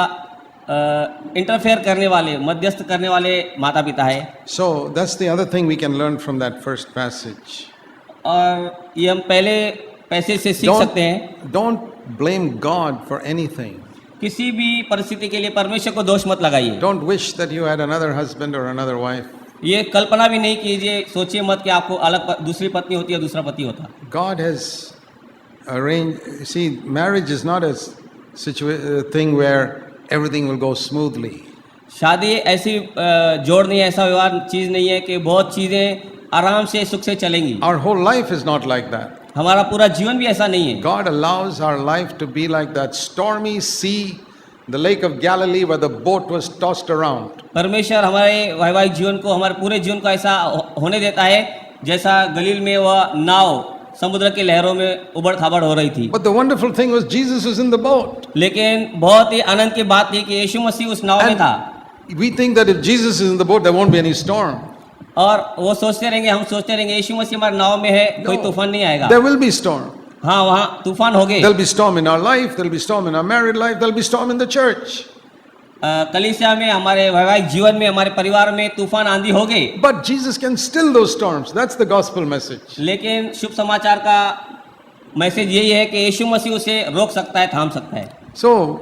[SPEAKER 2] इंटरफेयर करने वाले, मध्यस्थ करने वाले माता पिता है।
[SPEAKER 1] So that's the other thing we can learn from that first passage.
[SPEAKER 2] और ये हम पहले पैसे से सीख सकते हैं,
[SPEAKER 1] Don't blame God for anything.
[SPEAKER 2] किसी भी परिस्थिति के लिए परमेश्वर को दोष मत लगाइए।
[SPEAKER 1] Don't wish that you had another husband or another wife.
[SPEAKER 2] ये कल्पना भी नहीं कीजिए, सोचिए मत कि आपको अलग दूसरी पत्नी होती है, दूसरा पति होता।
[SPEAKER 1] God has arranged. See, marriage is not a thing where everything will go smoothly.
[SPEAKER 2] शादी ऐसी जोड़ नहीं है, ऐसा व्यवहार चीज़ नहीं है कि बहुत चीज़ें आराम से सुख से चलेंगी।
[SPEAKER 1] Our whole life is not like that.
[SPEAKER 2] हमारा पूरा जीवन भी ऐसा नहीं है।
[SPEAKER 1] God allows our life to be like that stormy sea, the lake of Galilee, where the boat was tossed around.
[SPEAKER 2] परमेश्वर हमारे वैवाहिक जीवन को, हमारे पूरे जीवन को ऐसा होने देता है जैसा गलील में वह नाव समुद्र की लहरों में उबड़ खाबड़ हो रही थी।
[SPEAKER 1] But the wonderful thing was Jesus was in the boat.
[SPEAKER 2] लेकिन बहुत ही आनंद की बात थी कि यीशु मसीह उस नाव में था।
[SPEAKER 1] We think that if Jesus is in the boat, there won't be any storm.
[SPEAKER 2] और वो सोचते रहेंगे, हम सोचते रहेंगे यीशु मसीह हमारे नाव में है, कोई तूफान नहीं आएगा।
[SPEAKER 1] There will be storm.
[SPEAKER 2] हाँ, वहाँ तूफान हो गए।
[SPEAKER 1] There'll be storm in our life. There'll be storm in our married life. There'll be storm in the church.
[SPEAKER 2] कलीसिया में, हमारे वैवाहिक जीवन में, हमारे परिवार में तूफान आंधी हो गए।
[SPEAKER 1] But Jesus can still those storms. That's the gospel message.
[SPEAKER 2] लेकिन शुभ समाचार का मैसेज यही है कि यीशु मसीह उसे रोक सकता है, थाम सकता है।
[SPEAKER 1] So,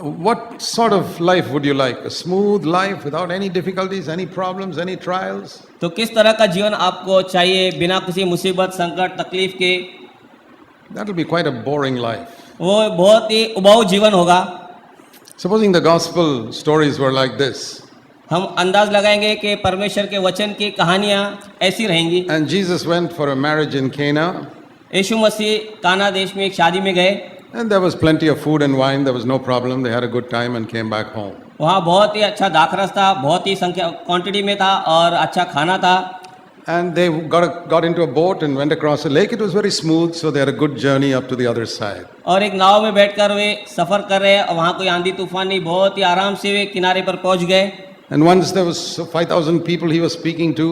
[SPEAKER 1] What sort of life would you like? A smooth life without any difficulties, any problems, any trials?
[SPEAKER 2] तो किस तरह का जीवन आपको चाहिए बिना किसी मुसीबत संकट तकलीफ के?
[SPEAKER 1] That will be quite a boring life.
[SPEAKER 2] वो बहुत ही उबाऊ जीवन होगा.
[SPEAKER 1] Supposing the gospel stories were like this,
[SPEAKER 2] हम अंदाज लगाएंगे कि परमेश्वर के वचन की कहानियाँ ऐसी रहेंगी.
[SPEAKER 1] and Jesus went for a marriage in Cana,
[SPEAKER 2] यीशु मसीह काना देश में एक शादी में गए.
[SPEAKER 1] and there was plenty of food and wine, there was no problem, they had a good time and came back home.
[SPEAKER 2] वहाँ बहुत ही अच्छा दाखरस था, बहुत ही संख्या क्वांटिटी में था और अच्छा खाना था.
[SPEAKER 1] And they got into a boat and went across a lake. It was very smooth, so they had a good journey up to the other side.
[SPEAKER 2] और एक नाव में बैठकर वे सफर कर रहे और वहाँ कोई आंधी तूफान नहीं, बहुत ही आराम से वे किनारे पर पहुँच गए.
[SPEAKER 1] And once there was 5,000 people he was speaking to.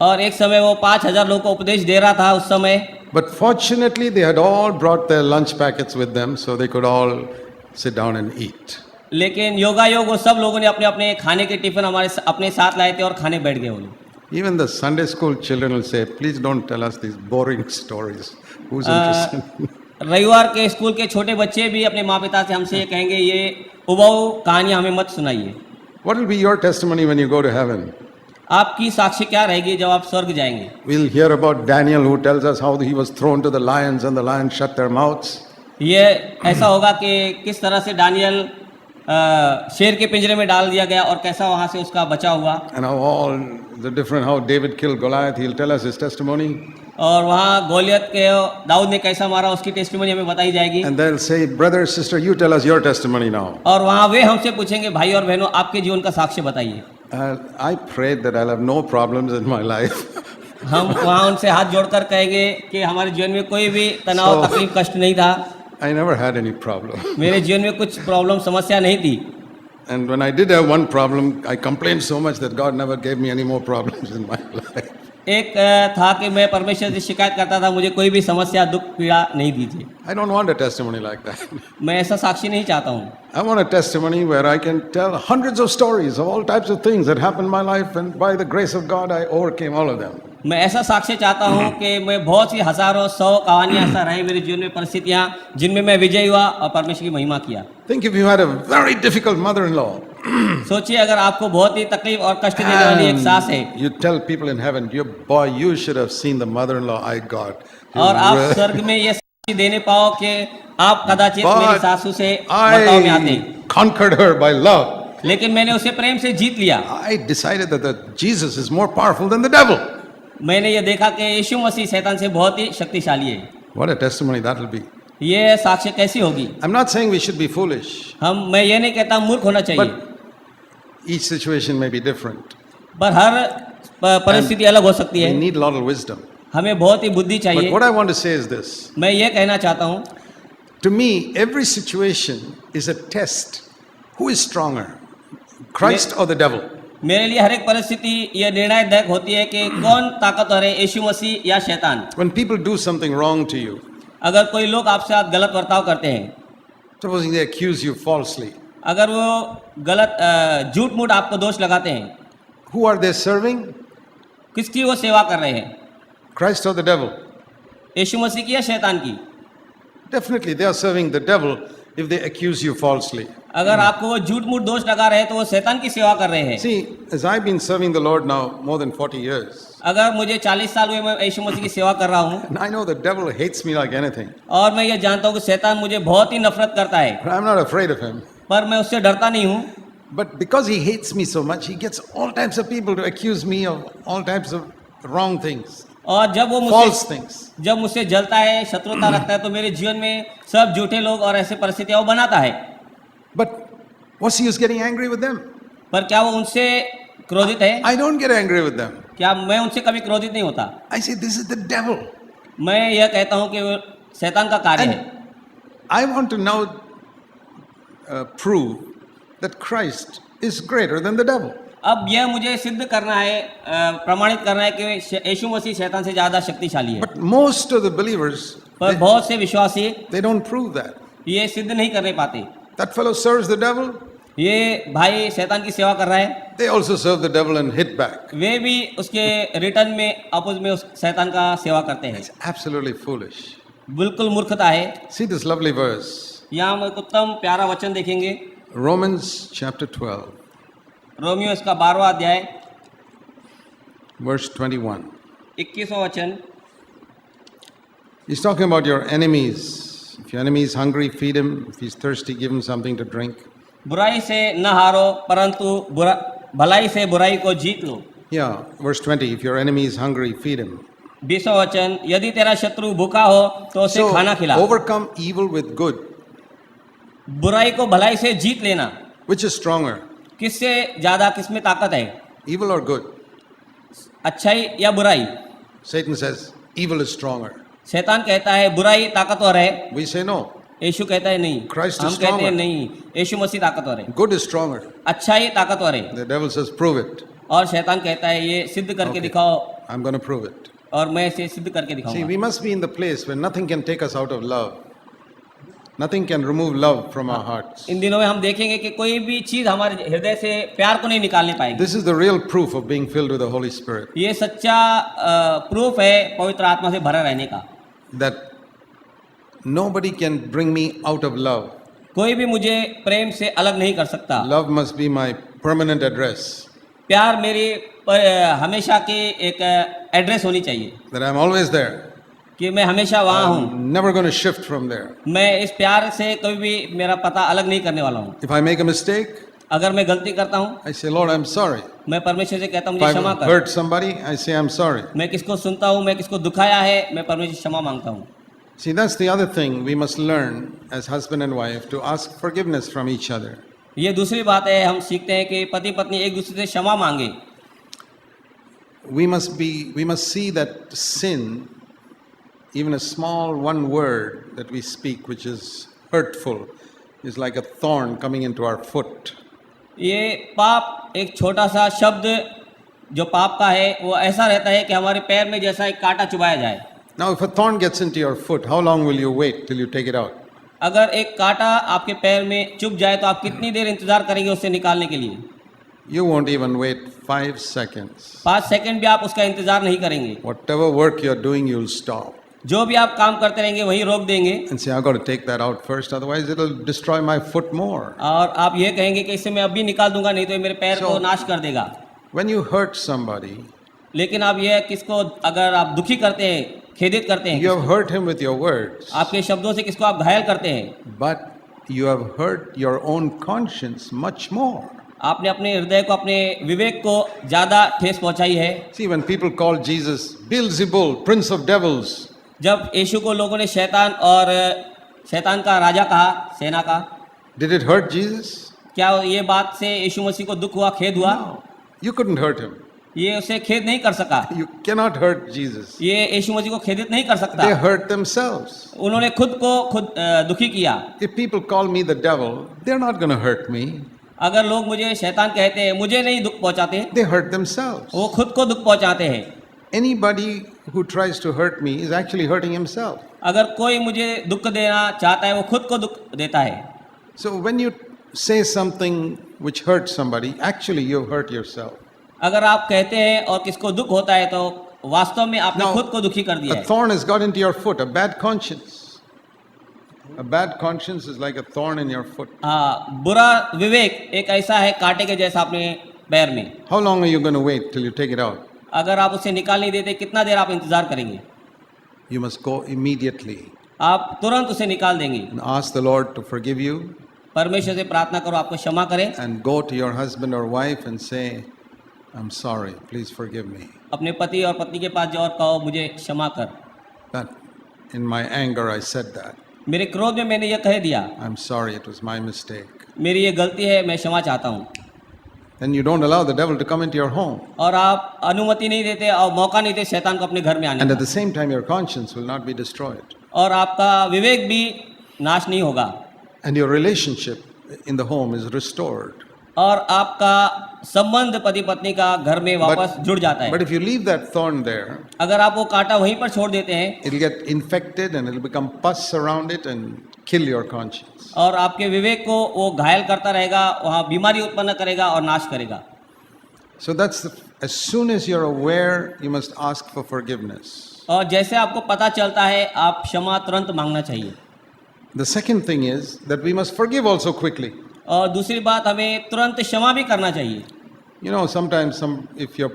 [SPEAKER 2] और एक समय वो 5,000 लोगों को उपदेश दे रहा था उस समय.
[SPEAKER 1] But fortunately, they had all brought their lunch packets with them, so they could all sit down and eat.
[SPEAKER 2] लेकिन योगायोग वो सब लोगों ने अपने अपने खाने के टिफिन अपने साथ लाए थे और खाने बैठ गए वो लोग.
[SPEAKER 1] Even the Sunday school children will say, please don't tell us these boring stories. Who's interested?
[SPEAKER 2] रविवार के स्कूल के छोटे बच्चे भी अपने माँ पिता से हमसे ये कहेंगे, ये उबाऊ कहानियाँ हमें मत सुनाइए.
[SPEAKER 1] What will be your testimony when you go to heaven?
[SPEAKER 2] आपकी साक्षी क्या रहेगी जब आप स्वर्ग जाएंगे?
[SPEAKER 1] We'll hear about Daniel who tells us how he was thrown to the lions and the lions shut their mouths.
[SPEAKER 2] ये ऐसा होगा कि किस तरह से दानियल शेर के पिंजरे में डाल दिया गया और कैसा वहाँ से उसका बचा हुआ.
[SPEAKER 1] And how David killed Goliath, he'll tell us his testimony.
[SPEAKER 2] और वहाँ गोलियत के दाऊद ने कैसा मारा उसकी टेस्टिमनी हमें बताई जाएगी.
[SPEAKER 1] And they'll say, brother, sister, you tell us your testimony now.
[SPEAKER 2] और वहाँ वे हमसे पूछेंगे, भाई और बहनों आपके जीवन का साक्ष्य बताइए.
[SPEAKER 1] I prayed that I'll have no problems in my life.
[SPEAKER 2] हम वहाँ उनसे हाथ जोड़कर कहेंगे कि हमारे जीवन में कोई भी तनाव तकलीफ कष्ट नहीं था.
[SPEAKER 1] I never had any problem.
[SPEAKER 2] मेरे जीवन में कुछ प्रॉब्लम समस्या नहीं थी.
[SPEAKER 1] And when I did have one problem, I complained so much that God never gave me any more problems in my life.
[SPEAKER 2] एक था कि मैं परमेश्वर से शिकायत करता था, मुझे कोई भी समस्या दुख पीड़ा नहीं दीजिए.
[SPEAKER 1] I don't want a testimony like that.
[SPEAKER 2] मैं ऐसा साक्षी नहीं चाहता हूँ.
[SPEAKER 1] I want a testimony where I can tell hundreds of stories of all types of things that happened in my life, and by the grace of God, I overcame all of them.
[SPEAKER 2] मैं ऐसा साक्ष्य चाहता हूँ कि मैं बहुत सी हजारों सौ कहानियाँ ऐसा रहे मेरे जीवन में परिस्थितियाँ जिनमें मैं विजयी हुआ और परमेश्वर की महिमा किया.
[SPEAKER 1] Think if you had a very difficult mother-in-law.
[SPEAKER 2] सोचिए अगर आपको बहुत ही तकलीफ और कष्ट देने वाली एक सास है.
[SPEAKER 1] You tell people in heaven, boy, you should have seen the mother-in-law I got.
[SPEAKER 2] और आप स्वर्ग में ये साक्षी देने पाओ कि आप कदाचित मेरी सासू से बर्ताव में आते.
[SPEAKER 1] Conquered her by love.
[SPEAKER 2] लेकिन मैंने उसे प्रेम से जीत लिया.
[SPEAKER 1] I decided that Jesus is more powerful than the devil.
[SPEAKER 2] मैंने ये देखा कि यीशु मसीह शैतान से बहुत ही शक्तिशाली है.
[SPEAKER 1] What a testimony that will be.
[SPEAKER 2] ये साक्ष्य कैसी होगी?
[SPEAKER 1] I'm not saying we should be foolish.
[SPEAKER 2] मैं ये नहीं कहता मूर्ख होना चाहिए.
[SPEAKER 1] But each situation may be different.
[SPEAKER 2] पर हर परिस्थिति अलग हो सकती है.
[SPEAKER 1] We need a lot of wisdom.
[SPEAKER 2] हमें बहुत ही बुद्धि चाहिए.
[SPEAKER 1] But what I want to say is this.
[SPEAKER 2] मैं ये कहना चाहता हूँ.
[SPEAKER 1] To me, every situation is a test. Who is stronger, Christ or the devil?
[SPEAKER 2] मेरे लिए हर एक परिस्थिति ये निर्णायक होती है कि कौन ताकतवर है, यीशु मसीह या शैतान.
[SPEAKER 1] When people do something wrong to you,
[SPEAKER 2] अगर कोई लोग आपसे साथ गलत बर्ताव करते हैं,
[SPEAKER 1] supposing they accuse you falsely,
[SPEAKER 2] अगर वो गलत झूठ मूठ आपको दोष लगाते हैं,
[SPEAKER 1] who are they serving?
[SPEAKER 2] किसकी वो सेवा कर रहे हैं?
[SPEAKER 1] Christ or the devil?
[SPEAKER 2] यीशु मसीह की या शैतान की?
[SPEAKER 1] Definitely they are serving the devil if they accuse you falsely.
[SPEAKER 2] अगर आपको वो झूठ मूठ दोष लगा रहे हैं तो वो शैतान की सेवा कर रहे हैं.
[SPEAKER 1] See, as I've been serving the Lord now more than 40 years.
[SPEAKER 2] अगर मुझे 40 साल हुए मैं यीशु मसीह की सेवा कर रहा हूँ.
[SPEAKER 1] And I know the devil hates me like anything.
[SPEAKER 2] और मैं ये जानता हूँ कि शैतान मुझे बहुत ही नफरत करता है.
[SPEAKER 1] But I'm not afraid of him.
[SPEAKER 2] पर मैं उससे डरता नहीं हूँ.
[SPEAKER 1] But because he hates me so much, he gets all types of people to accuse me of all types of wrong things.
[SPEAKER 2] और जब वो
[SPEAKER 1] false things.
[SPEAKER 2] जब मुझसे जलता है, शत्रुता रखता है, तो मेरे जीवन में सब झूठे लोग और ऐसे परिस्थितियां वो बनाता है.
[SPEAKER 1] But what's he getting angry with them?
[SPEAKER 2] पर क्या वो उनसे क्रोधित है?
[SPEAKER 1] I don't get angry with them.
[SPEAKER 2] क्या मैं उनसे कभी क्रोधित नहीं होता?
[SPEAKER 1] I say this is the devil.
[SPEAKER 2] मैं यह कहता हूँ कि वो शैतान का कार्य है.
[SPEAKER 1] I want to now prove that Christ is greater than the devil.
[SPEAKER 2] अब यह मुझे सिद्ध करना है, प्रमाणित करना है कि यीशु मसीह शैतान से ज्यादा शक्तिशाली है.
[SPEAKER 1] But most of the believers,
[SPEAKER 2] पर बहुत से विश्वासी
[SPEAKER 1] they don't prove that.
[SPEAKER 2] ये सिद्ध नहीं करने पाते.
[SPEAKER 1] That fellow serves the devil.
[SPEAKER 2] ये भाई शैतान की सेवा कर रहा है.
[SPEAKER 1] They also serve the devil and hit back.
[SPEAKER 2] वे भी उसके रिटर्न में अपोज में उस शैतान का सेवा करते हैं.
[SPEAKER 1] It's absolutely foolish.
[SPEAKER 2] बिल्कुल मूर्खता है.
[SPEAKER 1] See this lovely verse.
[SPEAKER 2] यहाँ हम एक उत्तम प्यारा वचन देखेंगे,
[SPEAKER 1] Romans chapter 12,
[SPEAKER 2] रोमियो इसका 12वां अध्याय
[SPEAKER 1] verse 21.
[SPEAKER 2] 21वां वचन।
[SPEAKER 1] He's talking about your enemies. If your enemy is hungry, feed him. If he's thirsty, give him something to drink.
[SPEAKER 2] बुराई से न हारो, परंतु भलाई से बुराई को जीत लो।
[SPEAKER 1] Yeah, verse 20. If your enemy is hungry, feed him.
[SPEAKER 2] 20वां वचन, यदि तेरा शत्रु भूखा हो तो उसे खाना खिला।
[SPEAKER 1] overcome evil with good.
[SPEAKER 2] बुराई को भलाई से जीत लेना।
[SPEAKER 1] Which is stronger,
[SPEAKER 2] किससे ज्यादा, किसमें ताकत है,
[SPEAKER 1] evil or good?
[SPEAKER 2] अच्छाई या बुराई?
[SPEAKER 1] Satan says evil is stronger.
[SPEAKER 2] शैतान कहता है बुराई ताकतवर है,
[SPEAKER 1] We say no,
[SPEAKER 2] यीशु कहता है नहीं।
[SPEAKER 1] Christ is
[SPEAKER 2] हम कहते हैं
[SPEAKER 1] stronger.
[SPEAKER 2] नहीं, यीशु मसीह ताकतवर है,
[SPEAKER 1] good is stronger.
[SPEAKER 2] अच्छाई ताकतवर है।
[SPEAKER 1] The devil says prove it.
[SPEAKER 2] और शैतान कहता है ये सिद्ध करके
[SPEAKER 1] Okay.
[SPEAKER 2] दिखाओ,
[SPEAKER 1] I'm going to prove it.
[SPEAKER 2] और मैं इसे सिद्ध करके
[SPEAKER 1] See,
[SPEAKER 2] दिखाऊंगा।
[SPEAKER 1] we must be in the place where nothing can take us out of love. Nothing can remove love from our hearts.
[SPEAKER 2] इन दिनों में हम देखेंगे कि कोई भी चीज हमारे हृदय से प्यार को नहीं निकालने पाएगी।
[SPEAKER 1] This is the real proof of being filled with the Holy Spirit.
[SPEAKER 2] ये सच्चा प्रूफ है पवित्र आत्मा से भरा रहने का।
[SPEAKER 1] That nobody can bring me out of love.
[SPEAKER 2] कोई भी मुझे प्रेम से अलग नहीं कर सकता।
[SPEAKER 1] Love must be my permanent address.
[SPEAKER 2] प्यार मेरी हमेशा की एक एड्रेस होनी चाहिए,
[SPEAKER 1] That I'm always there.
[SPEAKER 2] कि मैं हमेशा वहाँ हूँ।
[SPEAKER 1] I'm never going to shift from there.
[SPEAKER 2] मैं इस प्यार से कभी भी मेरा पता अलग नहीं करने वाला हूँ।
[SPEAKER 1] If I make a mistake,
[SPEAKER 2] अगर मैं गलती करता हूँ,
[SPEAKER 1] I say, Lord, I'm sorry.
[SPEAKER 2] मैं परमेश्वर से कहता हूँ
[SPEAKER 1] If
[SPEAKER 2] मुझे
[SPEAKER 1] I've
[SPEAKER 2] क्षमा कर।
[SPEAKER 1] hurt somebody, I say, I'm sorry.
[SPEAKER 2] मैं किसको सुनता हूँ, मैं किसको दुखाया है, मैं परमेश्वर से क्षमा मांगता हूँ।
[SPEAKER 1] See, that's the other thing we must learn as husband and wife to ask forgiveness from each other.
[SPEAKER 2] ये दूसरी बात है, हम सीखते हैं कि पति पत्नी एक दूसरे से क्षमा मांगे।
[SPEAKER 1] We must see that sin, even a small one word that we speak, which is hurtful, is like a thorn coming into our foot.
[SPEAKER 2] ये पाप, एक छोटा सा शब्द जो पाप का है, वो ऐसा रहता है कि हमारे पैर में जैसा एक कांटा चुभाया जाए।
[SPEAKER 1] Now, if a thorn gets into your foot, how long will you wait till you take it out?
[SPEAKER 2] अगर एक कांटा आपके पैर में चुभ जाए तो आप कितनी देर इंतजार करेंगे उससे निकालने के लिए?
[SPEAKER 1] You won't even wait 5 seconds.
[SPEAKER 2] 5 second भी आप उसका इंतजार नहीं करेंगे।
[SPEAKER 1] Whatever work you're doing, you'll stop
[SPEAKER 2] जो भी आप काम करते रहेंगे वही रोक देंगे,
[SPEAKER 1] and say, I've got to take that out first, otherwise it'll destroy my foot more.
[SPEAKER 2] और आप ये कहेंगे कि इसे मैं अभी निकाल दूंगा, नहीं तो ये मेरे पैर को नाश कर देगा।
[SPEAKER 1] When you hurt somebody,
[SPEAKER 2] लेकिन आप ये किसको अगर आप दुखी करते हैं, खेदित करते हैं,
[SPEAKER 1] you have hurt him with your words,
[SPEAKER 2] आपके शब्दों से किसको आप घायल करते हैं,
[SPEAKER 1] but you have hurt your own conscience much more.
[SPEAKER 2] आपने अपने हृदय को, अपने विवेक को ज्यादा ठेस पहुंचाई है।
[SPEAKER 1] See, when people call Jesus Beelzebul, prince of devils,
[SPEAKER 2] जब यीशु को लोगों ने शैतान और शैतान का राजा कहा, सेना का,
[SPEAKER 1] did it hurt Jesus?
[SPEAKER 2] क्या ये बात से यीशु मसीह को दुख हुआ, खेद हुआ?
[SPEAKER 1] You couldn't hurt him.
[SPEAKER 2] ये उसे खेद नहीं कर सका।
[SPEAKER 1] You cannot hurt Jesus.
[SPEAKER 2] ये यीशु मसीह को खेदित नहीं कर
[SPEAKER 1] They
[SPEAKER 2] सकता।
[SPEAKER 1] hurt themselves.
[SPEAKER 2] उन्होंने खुद को खुद दुखी किया।
[SPEAKER 1] If people call me the devil, they're not going to hurt me.
[SPEAKER 2] अगर लोग मुझे शैतान कहते हैं, मुझे नहीं दुख पहुंचाते,
[SPEAKER 1] They hurt themselves.
[SPEAKER 2] वो खुद को दुख पहुंचाते हैं।
[SPEAKER 1] Anybody who tries to hurt me is actually hurting himself.
[SPEAKER 2] अगर कोई मुझे दुख देना चाहता है, वो खुद को दुख देता है।
[SPEAKER 1] So when you say something which hurts somebody, actually you've hurt yourself.
[SPEAKER 2] अगर आप कहते हैं और किसको दुख होता है तो वास्तव में आपने
[SPEAKER 1] Now,
[SPEAKER 2] खुद को दुखी कर दिया
[SPEAKER 1] a
[SPEAKER 2] है।
[SPEAKER 1] thorn has got into your foot, a bad conscience. A bad conscience is like a thorn in your foot.
[SPEAKER 2] हाँ, बुरा विवेक एक ऐसा है कांटे के जैसा अपने पैर में।
[SPEAKER 1] How long are you going to wait till you take it out?
[SPEAKER 2] अगर आप उसे निकाल नहीं देते, कितना देर आप इंतजार करेंगे?
[SPEAKER 1] You must go immediately
[SPEAKER 2] आप तुरंत उसे निकाल देंगे।
[SPEAKER 1] and ask the Lord to forgive you
[SPEAKER 2] परमेश्वर से प्रार्थना करो आपको क्षमा करें।
[SPEAKER 1] and go to your husband or wife and say, I'm sorry, please forgive me.
[SPEAKER 2] अपने पति और पत्नी के पास जाओ और कहो मुझे क्षमा कर।
[SPEAKER 1] That in my anger I said that.
[SPEAKER 2] मेरे क्रोध में मैंने यह कह दिया,
[SPEAKER 1] I'm sorry, it was my mistake.
[SPEAKER 2] मेरी ये गलती है, मैं क्षमा चाहता हूँ।
[SPEAKER 1] Then you don't allow the devil to come into your home.
[SPEAKER 2] और आप अनुमति नहीं देते और मौका नहीं देते शैतान को अपने घर में आने
[SPEAKER 1] And at
[SPEAKER 2] का।
[SPEAKER 1] the same time, your conscience will not be destroyed.
[SPEAKER 2] और आपका विवेक भी नाश नहीं होगा
[SPEAKER 1] And your relationship in the home is restored.
[SPEAKER 2] और आपका संबंध पति पत्नी का घर में वापस जुड़ जाता है।
[SPEAKER 1] But if you leave that thorn there,
[SPEAKER 2] अगर आप वो कांटा वहीं पर छोड़ देते हैं
[SPEAKER 1] it'll get infected and it'll become pus around it and kill your conscience.
[SPEAKER 2] और आपके विवेक को वो घायल करता रहेगा, वहाँ बीमारी उत्पन्न करेगा और नाश करेगा।
[SPEAKER 1] So as soon as you're aware, you must ask for forgiveness.
[SPEAKER 2] और जैसे आपको पता चलता है, आप क्षमा तुरंत मांगना चाहिए।
[SPEAKER 1] The second thing is that we must forgive also quickly.
[SPEAKER 2] और दूसरी बात, हमें तुरंत क्षमा भी करना चाहिए।
[SPEAKER 1] You know, sometimes if your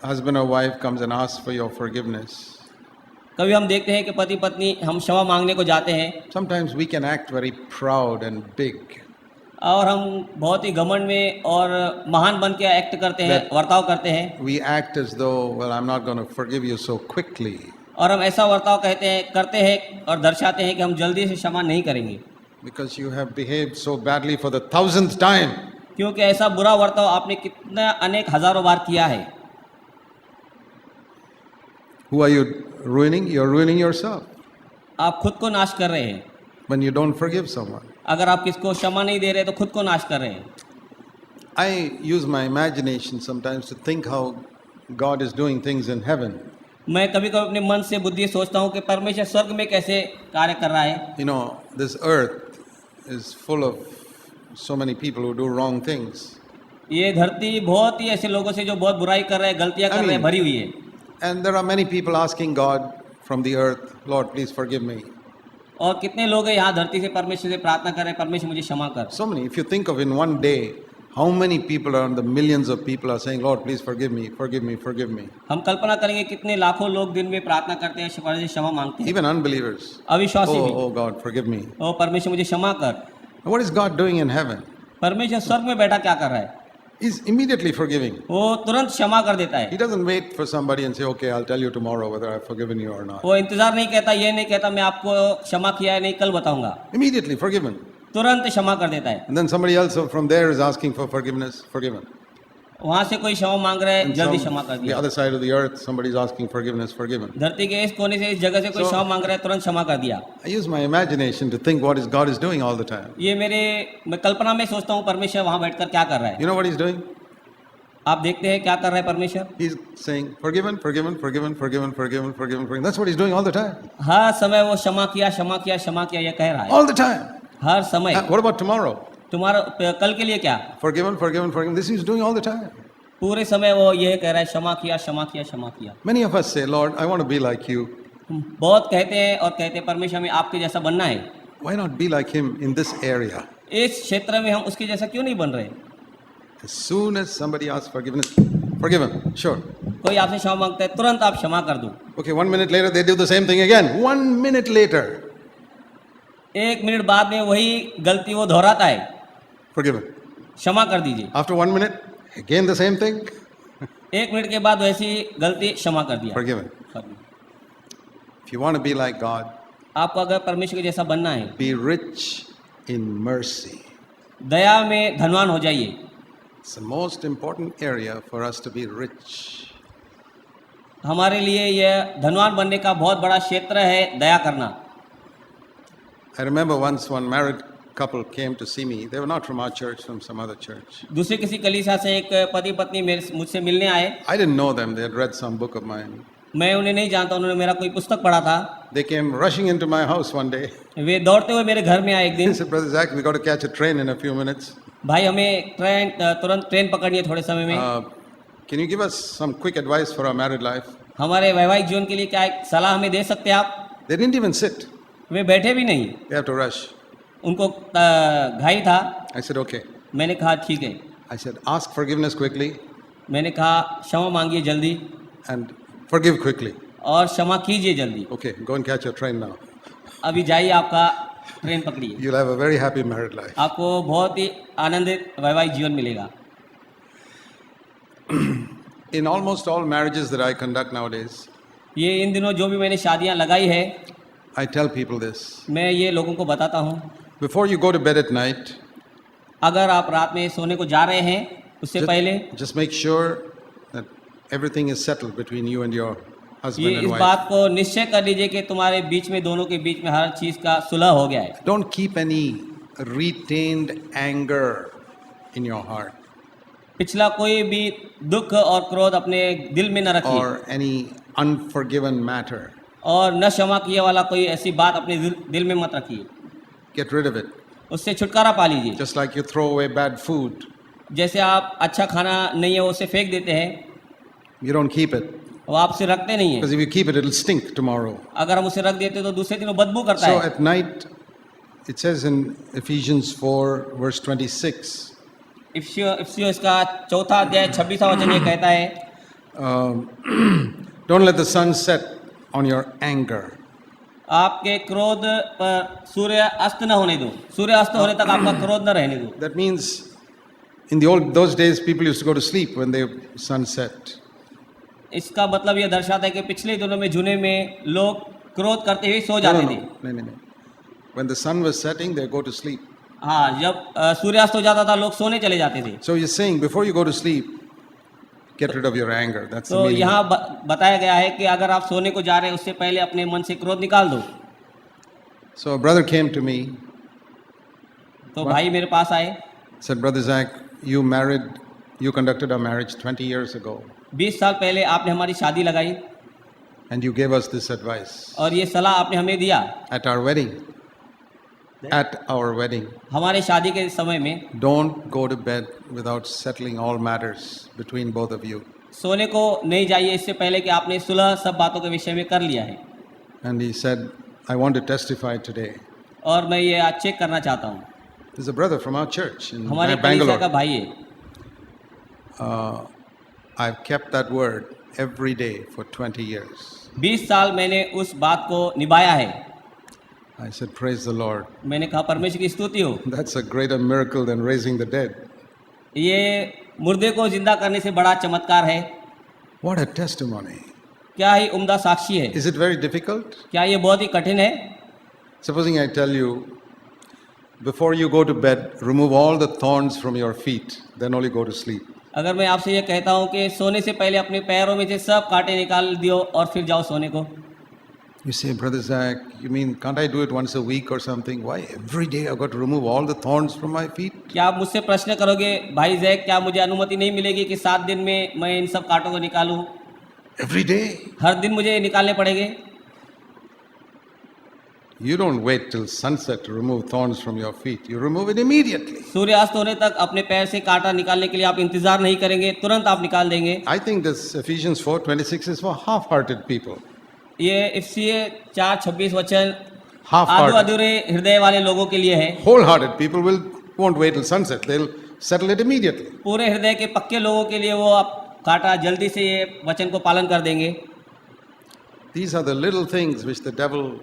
[SPEAKER 1] husband or wife comes and asks for your forgiveness,
[SPEAKER 2] कभी हम देखते हैं कि पति पत्नी हम क्षमा मांगने को जाते हैं
[SPEAKER 1] sometimes we can act very proud and big.
[SPEAKER 2] और हम बहुत ही घमंड में और महान बन के एक्ट करते हैं, वर्ताव करते हैं,
[SPEAKER 1] We act as though, well, I'm not going to forgive you so quickly.
[SPEAKER 2] और हम ऐसा वर्ताव करते हैं और दर्शाते हैं कि हम जल्दी से क्षमा नहीं करेंगे,
[SPEAKER 1] Because you have behaved so badly for the 1000th time.
[SPEAKER 2] क्योंकि ऐसा बुरा वर्ताव आपने कितना अनेक हजारों बार किया है।
[SPEAKER 1] Who are you ruining? You're ruining yourself
[SPEAKER 2] आप खुद को नाश कर रहे हैं।
[SPEAKER 1] when you don't forgive someone.
[SPEAKER 2] अगर आप किसको क्षमा नहीं दे रहे तो खुद को नाश कर रहे हैं।
[SPEAKER 1] I use my imagination sometimes to think how God is doing things in heaven.
[SPEAKER 2] मैं कभी कभी अपने मन से बुद्धि सोचता हूँ कि परमेश्वर स्वर्ग में कैसे कार्य कर रहा है।
[SPEAKER 1] You know, this earth is full of so many people who do wrong things.
[SPEAKER 2] ये धरती बहुत ही ऐसे लोगों से जो बहुत बुराई कर रहे हैं, गलतियां कर रहे हैं, भरी हुई है।
[SPEAKER 1] And there are many people asking God from the earth, Lord, please forgive me.
[SPEAKER 2] और कितने लोग हैं यहाँ धरती से परमेश्वर से प्रार्थना कर रहे हैं, परमेश्वर मुझे क्षमा कर।
[SPEAKER 1] So many. If you think of in one day, how many people are, the millions of people are saying, Lord, please forgive me, forgive me, forgive me.
[SPEAKER 2] हम कल्पना करेंगे कितने लाखों लोग दिन में प्रार्थना करते हैं, परमेश्वर से क्षमा मांगते हैं।
[SPEAKER 1] Even unbelievers.
[SPEAKER 2] अविश्वासी भी,
[SPEAKER 1] Oh God, forgive me.
[SPEAKER 2] ओ परमेश्वर मुझे क्षमा कर।
[SPEAKER 1] What is God doing in heaven?
[SPEAKER 2] परमेश्वर स्वर्ग में बैठा क्या कर रहा है?
[SPEAKER 1] He's immediately forgiving.
[SPEAKER 2] वो तुरंत क्षमा कर देता
[SPEAKER 1] He
[SPEAKER 2] है।
[SPEAKER 1] doesn't wait for somebody and say, okay, I'll tell you tomorrow whether I've forgiven you or not.
[SPEAKER 2] वो इंतजार नहीं कहता, ये नहीं कहता मैं आपको क्षमा किया है नहीं, कल बताऊंगा।
[SPEAKER 1] Immediately forgiven.
[SPEAKER 2] तुरंत क्षमा कर देता है।
[SPEAKER 1] And then somebody else from there is asking for forgiveness, forgiven.
[SPEAKER 2] वहां से कोई क्षमा मांग रहा है,
[SPEAKER 1] And
[SPEAKER 2] जल्दी क्षमा कर
[SPEAKER 1] the
[SPEAKER 2] दिया।
[SPEAKER 1] other side of the earth, somebody is asking forgiveness, forgiven.
[SPEAKER 2] धरती के इस कोने से इस जगह से कोई क्षमा मांग रहा है, तुरंत क्षमा कर दिया।
[SPEAKER 1] I use my imagination to think what is God is doing all the time.
[SPEAKER 2] ये मैं कल्पना में सोचता हूँ परमेश्वर वहां बैठकर क्या कर रहा है।
[SPEAKER 1] You know what he's doing?
[SPEAKER 2] आप देखते हैं क्या कर रहा है परमेश्वर?
[SPEAKER 1] He's saying, forgiven, forgiven, forgiven, forgiven, forgiven, forgiven, forgiven. That's what he's doing all the time.
[SPEAKER 2] हर समय वो क्षमा किया, क्षमा किया, क्षमा किया, ये कह रहा है
[SPEAKER 1] All the time.
[SPEAKER 2] हर समय।
[SPEAKER 1] What about tomorrow?
[SPEAKER 2] तुम्हारा कल के लिए क्या?
[SPEAKER 1] Forgiven, forgiven, forgiven. This he's doing all the time.
[SPEAKER 2] पूरे समय वो ये कह रहा है क्षमा किया, क्षमा किया, क्षमा किया।
[SPEAKER 1] Many of us say, Lord, I want to be like you.
[SPEAKER 2] हम बहुत कहते हैं और कहते हैं परमेश्वर हमें आपके जैसा बनना है।
[SPEAKER 1] Why not be like him in this area?
[SPEAKER 2] इस क्षेत्र में हम उसके जैसा क्यों नहीं बन रहे?
[SPEAKER 1] As soon as somebody asks forgiveness, forgiven, sure.
[SPEAKER 2] कोई आपसे क्षमा मांगता है, तुरंत आप क्षमा कर दो।
[SPEAKER 1] Okay, 1 minute later they do the same thing again. 1 minute later,
[SPEAKER 2] 1 minute बाद में वही गलती वो दोहराता है,
[SPEAKER 1] forgiven.
[SPEAKER 2] क्षमा कर दीजिए।
[SPEAKER 1] After 1 minute, again the same thing,
[SPEAKER 2] 1 minute के बाद वैसी गलती क्षमा कर दिया।
[SPEAKER 1] forgiven. If you want to be like God,
[SPEAKER 2] आपको अगर परमेश्वर के जैसा बनना है,
[SPEAKER 1] be rich in mercy.
[SPEAKER 2] दया में धनवान हो जाइए।
[SPEAKER 1] It's the most important area for us to be rich.
[SPEAKER 2] हमारे लिए यह धनवान बनने का बहुत बड़ा क्षेत्र है, दया करना।
[SPEAKER 1] I remember once one married couple came to see me. They were not from our church, from some other church.
[SPEAKER 2] दूसरे किसी कलीसिया से एक पति पत्नी मुझसे मिलने आए।
[SPEAKER 1] I didn't know them. They had read some book of mine.
[SPEAKER 2] मैं उन्हें नहीं जानता, उन्होंने मेरा कोई पुस्तक पढ़ा था।
[SPEAKER 1] They came rushing into my house one day.
[SPEAKER 2] वे दौड़ते हुए मेरे घर में आए एक
[SPEAKER 1] They
[SPEAKER 2] दिन।
[SPEAKER 1] said, Brother Zach, we got to catch a train in a few minutes.
[SPEAKER 2] भाई हमें तुरंत ट्रेन पकड़नी है थोड़े समय में।
[SPEAKER 1] Can you give us some quick advice for our married life?
[SPEAKER 2] हमारे वैवाहिक जीवन के लिए क्या एक सलाह हमें दे सकते हैं आप?
[SPEAKER 1] They didn't even sit.
[SPEAKER 2] वे बैठे भी नहीं,
[SPEAKER 1] They have to rush.
[SPEAKER 2] उनको घाई था।
[SPEAKER 1] I said, okay.
[SPEAKER 2] मैंने कहा ठीक है।
[SPEAKER 1] I said, ask forgiveness quickly
[SPEAKER 2] मैंने कहा क्षमा मांगिए जल्दी
[SPEAKER 1] and forgive quickly.
[SPEAKER 2] और क्षमा कीजिए जल्दी।
[SPEAKER 1] Okay, go and catch your train now.
[SPEAKER 2] अभी जाइए, आपका ट्रेन पकड़िए,
[SPEAKER 1] You'll have a very happy married life.
[SPEAKER 2] आपको बहुत ही आनंदित वैवाहिक जीवन मिलेगा।
[SPEAKER 1] In almost all marriages that I conduct nowadays,
[SPEAKER 2] ये इन दिनों जो भी मैंने शादियां लगाई है,
[SPEAKER 1] I tell people this.
[SPEAKER 2] मैं ये लोगों को बताता हूँ,
[SPEAKER 1] Before you go to bed at night,
[SPEAKER 2] अगर आप रात में सोने को जा रहे हैं उससे पहले
[SPEAKER 1] just make sure that everything is settled between you and your
[SPEAKER 2] ये
[SPEAKER 1] husband
[SPEAKER 2] इस
[SPEAKER 1] and wife.
[SPEAKER 2] बात को निश्चय कर लीजिए कि तुम्हारे बीच में, दोनों के बीच में हर चीज़ का सुलह हो गया है।
[SPEAKER 1] Don't keep any retained anger in your heart
[SPEAKER 2] पिछला कोई भी दुख और क्रोध अपने दिल में न रखिए,
[SPEAKER 1] or any unforgiven matter.
[SPEAKER 2] और न क्षमा किए वाला कोई ऐसी बात अपने दिल में मत रखिए।
[SPEAKER 1] Get rid of it.
[SPEAKER 2] उससे छुटकारा पा लीजिए।
[SPEAKER 1] Just like you throw away bad food,
[SPEAKER 2] जैसे आप अच्छा खाना नहीं है वो उसे फेंक देते हैं,
[SPEAKER 1] you don't keep it.
[SPEAKER 2] वो आपसे रखते नहीं है।
[SPEAKER 1] Because if you keep it, it'll stink tomorrow.
[SPEAKER 2] अगर हम उसे रख देते तो दूसरे दिन वो बदबू करता
[SPEAKER 1] So
[SPEAKER 2] है।
[SPEAKER 1] at night, It says in Ephesians 4, verse 26,
[SPEAKER 2] इफिसियों इसका चौथा अध्याय 26वां वचन ये कहता है,
[SPEAKER 1] don't let the sun set on your anger.
[SPEAKER 2] आपके क्रोध पर सूर्य अस्त न होने दो, सूर्य अस्त होने तक आपका क्रोध न रहने दो।
[SPEAKER 1] That means in those days people used to go to sleep when the sun set.
[SPEAKER 2] इसका मतलब ये दर्शाता है कि पिछले दिनों में जुने में लोग क्रोध करते हुए सो
[SPEAKER 1] No,
[SPEAKER 2] जाते
[SPEAKER 1] no,
[SPEAKER 2] थे।
[SPEAKER 1] no. When the sun was setting, they go to sleep.
[SPEAKER 2] हाँ, जब सूर्यास्त हो जाता था लोग सोने चले जाते थे।
[SPEAKER 1] So he's saying before you go to sleep, get rid of your anger. That's the
[SPEAKER 2] तो
[SPEAKER 1] meaning.
[SPEAKER 2] यहाँ बताया गया है कि अगर आप सोने को जा रहे हैं उससे पहले अपने मन से क्रोध निकाल दो।
[SPEAKER 1] So a brother came to me,
[SPEAKER 2] तो भाई मेरे पास आए,
[SPEAKER 1] said, Brother Zach, you conducted our marriage 20 years ago,
[SPEAKER 2] 20 साल पहले आपने हमारी शादी लगाई
[SPEAKER 1] and you gave us this advice
[SPEAKER 2] और ये सलाह आपने हमें दिया
[SPEAKER 1] at our wedding. At our wedding,
[SPEAKER 2] हमारे शादी के समय में,
[SPEAKER 1] don't go to bed without settling all matters between both of you.
[SPEAKER 2] सोने को नहीं जाइए इससे पहले कि आपने सुलह सब बातों के विषय में कर लिया है।
[SPEAKER 1] And he said, I want to testify today.
[SPEAKER 2] और मैं ये आज चेक करना चाहता हूँ,
[SPEAKER 1] There's a brother from our church in
[SPEAKER 2] हमारे कलीसिया का
[SPEAKER 1] Bangalore.
[SPEAKER 2] भाई है,
[SPEAKER 1] I've kept that word every day for 20 years.
[SPEAKER 2] 20 साल मैंने उस बात को निभाया है।
[SPEAKER 1] I said, praise the Lord.
[SPEAKER 2] मैंने कहा परमेश्वर की स्तुति हो,
[SPEAKER 1] That's a greater miracle than raising the dead.
[SPEAKER 2] ये मुर्दे को जिंदा करने से बड़ा चमत्कार है।
[SPEAKER 1] What a testimony.
[SPEAKER 2] क्या ही उम्दा साक्षी है।
[SPEAKER 1] Is it very difficult?
[SPEAKER 2] क्या ये बहुत ही कठिन है?
[SPEAKER 1] Supposing I tell you, before you go to bed, remove all the thorns from your feet, then only go to sleep.
[SPEAKER 2] अगर मैं आपसे ये कहता हूँ कि सोने से पहले अपने पैरों में से सब कांटे निकाल दियो और फिर जाओ सोने को।
[SPEAKER 1] You say, Brother Zach, you mean can't I do it once a week or something? Why every day I've got to remove all the thorns from my feet?
[SPEAKER 2] क्या आप मुझसे प्रश्न करोगे, भाई जैक, क्या मुझे अनुमति नहीं मिलेगी कि 7 दिन में मैं इन सब कांटों को निकालूं?
[SPEAKER 1] Every day?
[SPEAKER 2] हर दिन मुझे निकालने पड़ेंगे?
[SPEAKER 1] You don't wait till sunset to remove thorns from your feet. You remove it immediately.
[SPEAKER 2] सूर्यास्त होने तक अपने पैर से कांटा निकालने के लिए आप इंतजार नहीं करेंगे, तुरंत आप निकाल देंगे।
[SPEAKER 1] I think this Ephesians 4:26 is for half-hearted people.
[SPEAKER 2] ये इफिसियों 4:26 वचन
[SPEAKER 1] Half-hearted.
[SPEAKER 2] अधूरे हृदय वाले लोगों के लिए है।
[SPEAKER 1] Wholehearted people won't wait till sunset. They'll settle it immediately.
[SPEAKER 2] पूरे हृदय के पक्के लोगों के लिए वो आप कांटा जल्दी से ये वचन को पालन कर देंगे।
[SPEAKER 1] These are the little things which the devil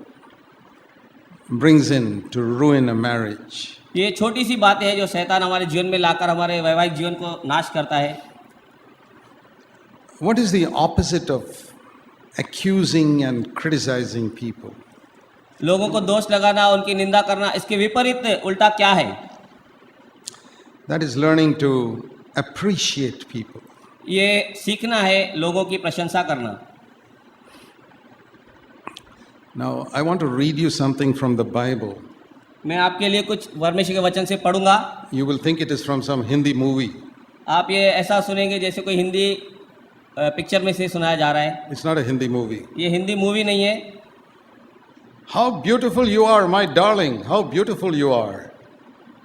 [SPEAKER 1] brings in to ruin a marriage.
[SPEAKER 2] ये छोटी सी बातें हैं जो शैतान हमारे जीवन में लाकर हमारे वैवाहिक जीवन को नाश करता है।
[SPEAKER 1] What is the opposite of accusing and criticizing people?
[SPEAKER 2] लोगों को दोष लगाना, उनकी निंदा करना, इसके विपरीत उल्टा क्या है?
[SPEAKER 1] That is learning to appreciate people.
[SPEAKER 2] ये सीखना है लोगों की प्रशंसा करना।
[SPEAKER 1] Now, I want to read you something from the Bible.
[SPEAKER 2] मैं आपके लिए कुछ परमेश्वर के वचन से पढ़ूंगा।
[SPEAKER 1] You will think it is from some Hindi movie.
[SPEAKER 2] आप ये ऐसा सुनेंगे जैसे कोई हिंदी पिक्चर में से सुनाया जा रहा है।
[SPEAKER 1] It's not a Hindi movie.
[SPEAKER 2] ये हिंदी मूवी नहीं है।
[SPEAKER 1] How beautiful you are, my darling. How beautiful you are.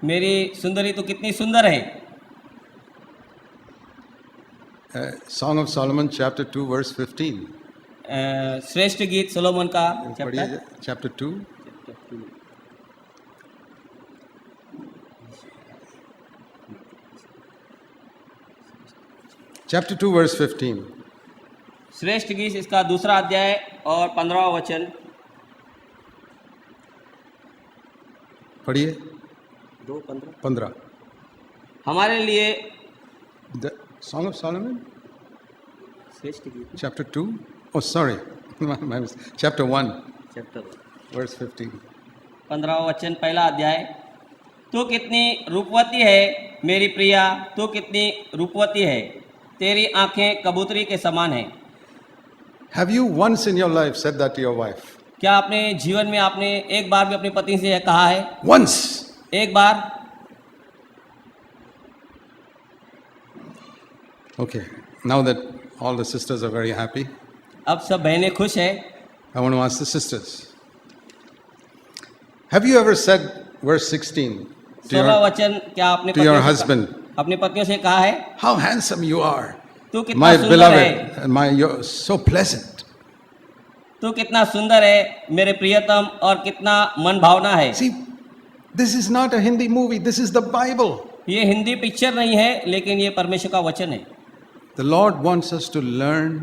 [SPEAKER 2] मेरी सुंदरी तो कितनी सुंदर है।
[SPEAKER 1] Song of Solomon, chapter 2, verse 15.
[SPEAKER 2] श्रेष्ठ गीत सोलोमन का
[SPEAKER 1] पढ़िए, chapter 2. Chapter 2, verse 15.
[SPEAKER 2] श्रेष्ठ गीत इसका दूसरा अध्याय और 15वां वचन।
[SPEAKER 1] पढ़िए,
[SPEAKER 2] 2:15।
[SPEAKER 1] 15.
[SPEAKER 2] हमारे लिए
[SPEAKER 1] The Song of Solomon,
[SPEAKER 2] श्रेष्ठ गीत
[SPEAKER 1] chapter 2. Oh, sorry. My mistake. Chapter 1,
[SPEAKER 2] chapter
[SPEAKER 1] verse 15.
[SPEAKER 2] 15वां वचन, पहला अध्याय। तू कितनी रूपवती है मेरी प्रिया, तू कितनी रूपवती है, तेरी आंखें कबूतरी के समान है।
[SPEAKER 1] Have you once in your life said that to your wife?
[SPEAKER 2] क्या अपने जीवन में आपने एक बार भी अपनी पत्नी से यह कहा है?
[SPEAKER 1] Once.
[SPEAKER 2] एक बार।
[SPEAKER 1] Okay. Now that all the sisters are very happy,
[SPEAKER 2] अब सब बहनें खुश है।
[SPEAKER 1] I want to ask the sisters. Have you ever said, verse 16, to
[SPEAKER 2] 16वां
[SPEAKER 1] your,
[SPEAKER 2] वचन, क्या आपने
[SPEAKER 1] to your
[SPEAKER 2] पत्नियों से
[SPEAKER 1] husband,
[SPEAKER 2] अपनी पत्नियों से कहा है,
[SPEAKER 1] how handsome you are,
[SPEAKER 2] तू कितना
[SPEAKER 1] my
[SPEAKER 2] सुंदर
[SPEAKER 1] beloved,
[SPEAKER 2] है,
[SPEAKER 1] and you're so pleasant.
[SPEAKER 2] तू कितना सुंदर है मेरे प्रियतम, और कितना मन भावना है।
[SPEAKER 1] See, This is not a Hindi movie, this is the Bible.
[SPEAKER 2] ये हिंदी पिक्चर नहीं है, लेकिन ये परमेश्वर का वचन है।
[SPEAKER 1] The Lord wants us to learn